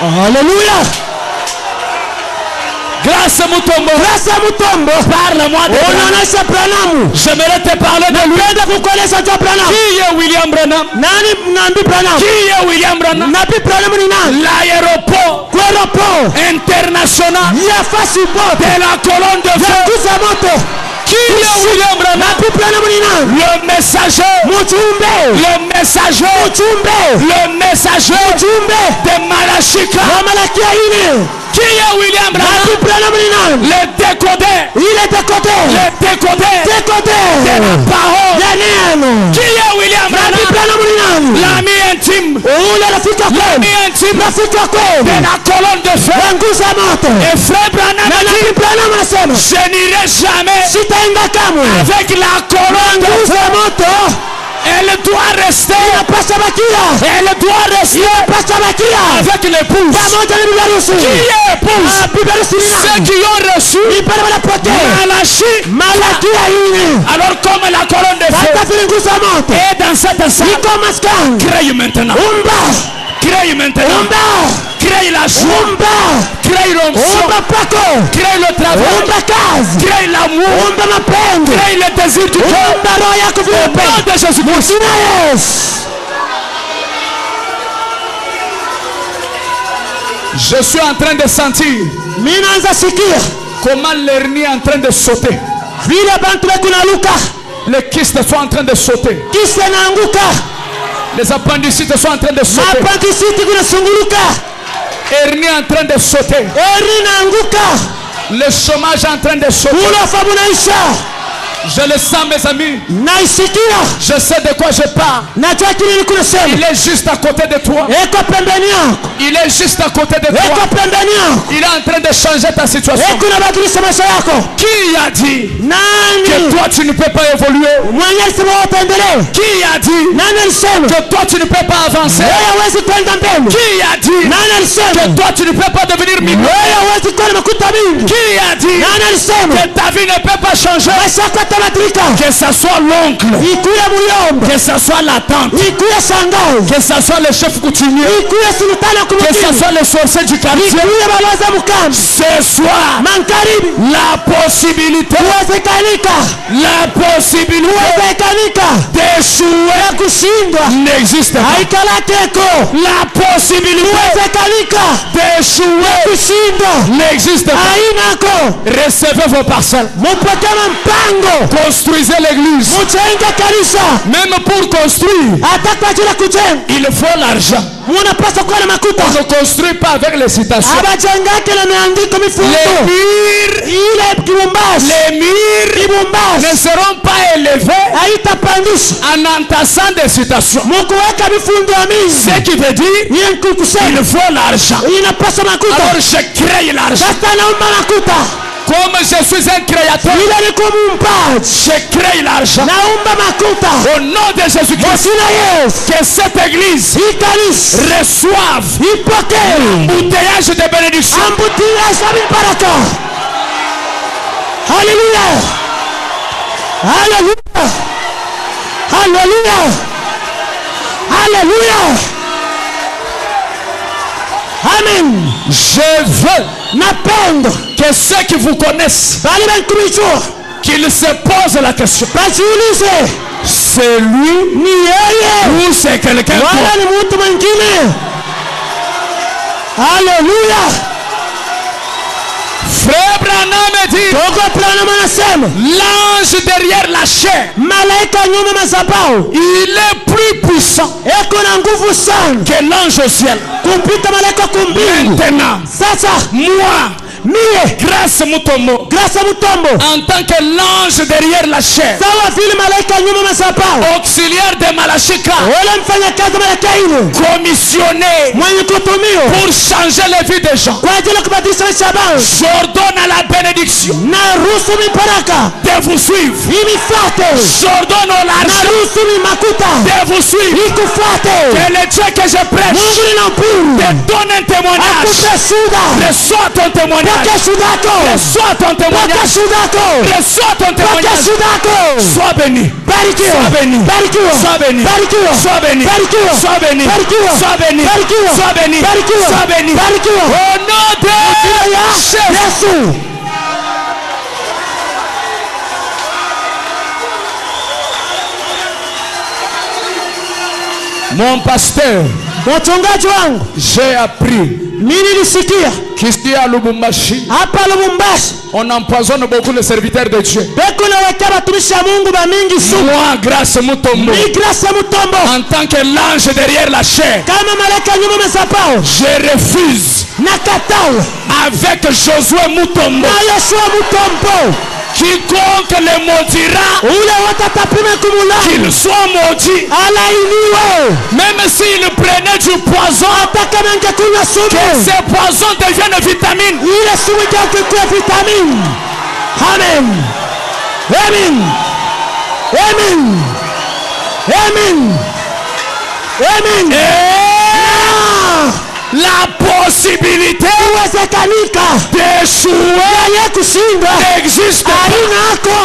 Haleluya. Grâce Moutombo, Rasa mtombo. parle-moi de Branham. Unaonyesha Branham. J'aimerais te parler de lui. Napenda kukueleza juu ya Branham. Qui est William Branham? Nani nabii Branham? Qui est William Branham? Nabii Branham ni nani? L'aéroport Kwa rapport international ya fasi bote de la colonne de ya feu. kuza moto. Qui est William Branham? Nabii Branham ni nani? Le messager. Mjumbe. Le messager. Mjumbe. Le messager Mjumbe de Malachika. wa Malaki ine. Qui est William Branham? Nabii Branham ni nani? Le décodeur. Ile décodeur. Le décodeur de Décodeur la parole. ya neno. Qui est William Nabii Branham? Branham ni nani? L'ami intime. Ule rafiki wa L'ami kweli. intime Rafiki wa de kweli. la colonne de feu. Ya nguzo ya moto. Et frère Branham Na dit, Nabii Branham anasema je n'irai jamais sitaenda kamwe. avec la colonne de Nguzo feu. ya moto Elle doit rester. inapaswa bakia. Elle doit rester Inapaswa bakia avec l'épouse. pamoja na bibi harusi. Qui est épouse? Ah, bibi harusi ni Ceux nani? qui ont reçu Ni pale wanapokea Malachi. Malaki ine. Alors comme la colonne de feu Wakati ni nguzo ya moto est dans cette salle, iko maskani. crée maintenant. Umba. Crée maintenant. Umba. Crée la joie. Umba. Crée l'onction. Umba pako. Crée le travail. Umba kazi. Crée l'amour. Umba mapendo. Crée le désir du cœur. Umba roho yako vile Au nom pendo. de Jésus-Christ. Jina Yesu. Je suis en train de sentir Mimi naanza sikia comment l'hernie est en train de sauter. vile bantu beko naluka. Les kystes sont en train de sauter. Kisa naanguka. Les appendicites sont en train de sauter. Mapandisiti kunasunguluka. Hernie est en train de sauter. Eri naanguka. Le chômage est en train de sauter. Ulofa bunaisha. Je le sens, mes amis. naisikia, Je sais de quoi je parle. najua kile nilikuwa nasema. Il est juste à côté de toi. Eko pembeni yako, Il est juste à côté de eko toi. pembeni yako, Il est en train de changer ta situation. eko nabadilisha maisha yako. Qui a dit que Nani toi tu ne peux pas évoluer? mwenye alisema utaendelea? Qui a dit Nani alisema que toi tu ne peux pas avancer? wewe hawezi kwenda mbele? Qui a dit Nani alisema que toi tu ne peux pas devenir wewe millionnaire? hawezi kuwa na makuta mingi? Qui a dit Nani alisema que ta vie ne peut pas changer? maisha yako yatabadilika? Que ce soit l'oncle, Ikuye muyomba, que ce soit la tante, ikuye shangazi, que ce soit le chef coutumier, ikuye sultani wa que ce kumkini, soit le sorcier du quartier. ikuye balozi mkambi, Ce soir, mankaribi, la possibilité uwezekanika, d'échouer ya kushindwa n'existe pas. haikalakeko, La possibilité uwezekanika d'échouer kushindwa n'existe pas. hainako. Recevez vos parcelles. Mupokea mpango, Construisez l'église. mujenge kanisa. Même pour construire, Hata kwa ajili ya kujenga il faut l'argent. munapaswa kuwa na makuta. On ne construit pas avec les citations. Abajengake na miandiko Les mifundo, murs, ile kibumbashi, les murs ne kibumbashi seront pas élevés haitapandisha en entassant des citations. mukuweka mifundo ya Ce mingi. qui veut dire Ile qu'il nkukusema faut l'argent. inapaswa makuta. Alors je crée l'argent. Sasa naomba makuta, Comme je suis un créateur, ile ni kumumpaji, je crée l'argent. naomba makuta Au nom de Jésus-Christ, jina Yesu. que cette église Hii kanisa reçoive ipokee bouteillage de bénédiction. ambutilasha mibaraka. Haleluya, haleluya, haleluya, haleluya, amen. Je veux Napenda que ceux qui vous connaissent, bali bankumijua qu'ils se posent la question. bajiulize, C'est lui ni yeye ou c'est quelqu'un wala d'autre? ni mtu mwingine? Haleluya. Frère Branham dit, Togo Branham anasema l'ange derrière la chair, malaika nyuma madhabahu il est plus puissant eko na nguvu sana que l'ange au ciel. kumpita malaika kumbingu. Maintenant, Sasa moi, mie grâce Mutombo, Grâce Mutombo en tant que l'ange derrière la chair, sawa vile malaika nyuma madhabahu, auxiliaire de Malachika, wala mfanyakazi malaika ile commissionné mwenye kutumiwa pour changer les vies des gens, kwa ajili ya kubadilisha maisha ya bantu, j'ordonne à la bénédiction na ruhusu mibaraka de vous suivre. imifuate, J'ordonne à na l'argent ruhusu mimakuta de vous suivre. ikufuate. Que le Dieu que je prêche Mungu ninahubiri te donne un témoignage. akupe shuhuda. Reçois ton témoignage. Pokea shuhuda yako, Reçois ton pokea témoignage. shuhuda yako, Reçois ton pokea témoignage. shuhuda yako. Sois béni. Barikiwa, Sois béni. barikiwa, Sois béni. barikiwa, Sois béni. barikiwa, Sois béni. barikiwa, Sois béni. barikiwa, Sois béni. barikiwa, Sois béni. barikiwa. Au nom de Jina ya Jésus. Yesu. Mon pasteur, Mchungaji wangu, j'ai appris mimi nilisikia qu'ici à Lubumbashi, hapa Lubumbashi on empoisonne beaucoup les serviteurs de Dieu. beko nawekea batumishi ya Mungu bamingi sumu. Moi, grâce Mutombo, Ni Grace Mutombo en tant que l'ange derrière la chair, kama malaika nyuma madhabahu, je refuse nakataa avec Josué Mutombo. na Yoshua Mutombo, Quiconque le maudira, ule wote atapima kumulani qu'il soit maudit. alainiwe, Même s'il prenait du poison, hata kama angekunywa que sumu, ces poisons deviennent vitamines. ile sumu itakuwa vitamini. Amen, amen, amen, amen, amen. Et la possibilité Uwezekanika d'échouer yeye kushinda n'existe pas. ainako.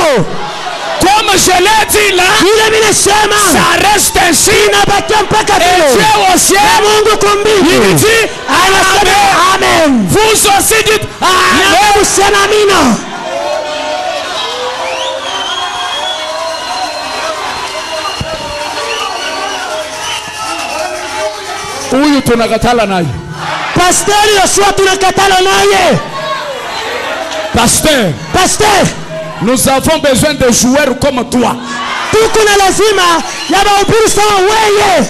Comme je l'ai dit là, Vile mimi nasema ça reste ainsi. inabakia mpaka Et vile. Dieu au ciel, Na Mungu il kumbingu dit anasema Amen. amen. Vous aussi dites Amen. Na usema amina. Huyu tunakatala naye. Pastor Yoshua tunakatala naye. Pasteur, Pastor, nous avons besoin de joueurs comme toi. tuko na lazima ya mahubiri sawa wewe.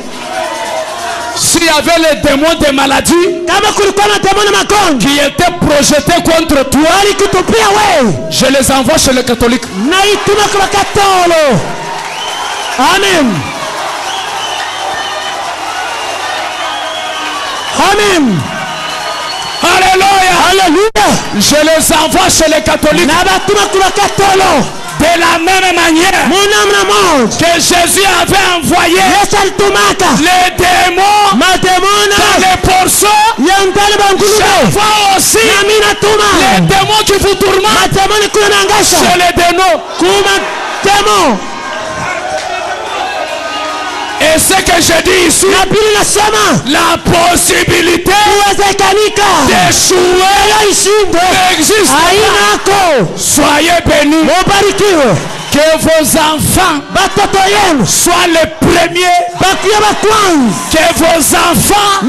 S'il y avait les démons des maladies qui étaient projetés contre toi, je les envoie chez les catholiques. Amen. Amen. Alléluia. Alléluia. Je les envoie chez les catholiques. De la même manière que Jésus avait envoyé les démons dans les portions, j'envoie aussi les démons qui vous tourmentent chez les démons. Et ce que je dis ici, la possibilité d'échouer n'existe pas. Soyez bénis. Que vos enfants soient les premiers. Que vos enfants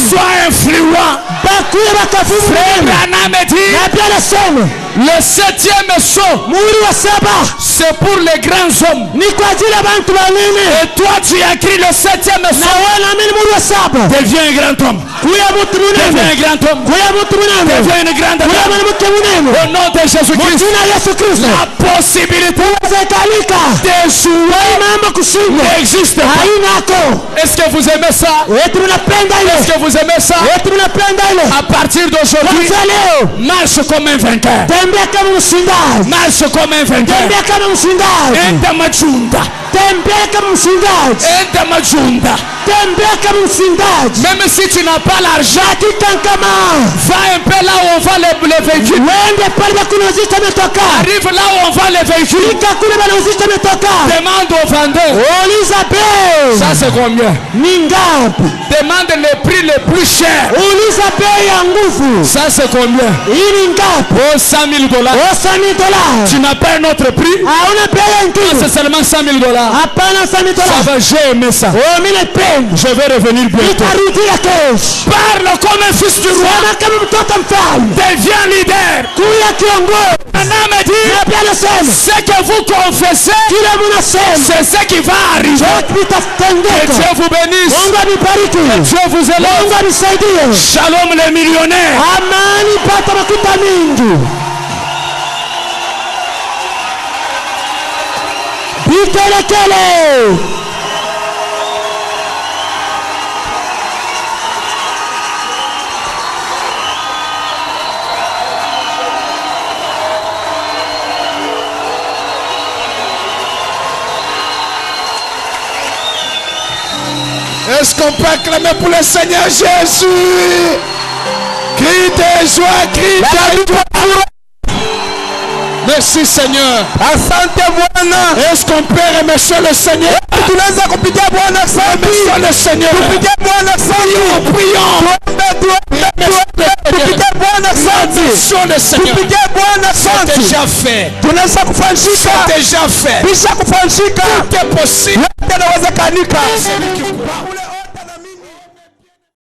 soient influents. Frère Branham dit, le 7e saut, c'est pour les grands hommes. Et toi tu as écrit le 7e saut. Deviens un grand homme. Deviens un grand homme. Deviens une grande dame. Au nom de Jésus-Christ, la possibilité d'échouer n'existe pas. Est-ce que vous aimez ça? Est-ce que vous aimez ça? À partir d'aujourd'hui, marche comme un vainqueur. Marche comme un vainqueur. Enda majunda. Même si tu n'as pas l'argent, va un peu là où on vend les véhicules. Arrive là où on vend les véhicules. Demande au vendeur. Ça c'est combien? Demande les prix les plus chers. Ça c'est combien? Oh, $100,000. Tu n'as pas un autre prix? C'est seulement $100,000. Ça va, j'ai aimé ça. Je vais revenir bientôt. Parle comme un fils du roi. Deviens leader. Maintenant me dit, ce que vous confessez, c'est ce qui va arriver. Que Dieu vous bénisse. Que Dieu vous élève. Shalom les millionnaires. Est-ce qu'on peut acclamer pour le Seigneur Jésus? Crie de joie, crie de joie. Merci Seigneur. Est-ce qu'on peut remercier le Seigneur? Remercions le Seigneur. Prions. Remercions le Seigneur. C'est déjà fait. C'est déjà fait. Tout est possible.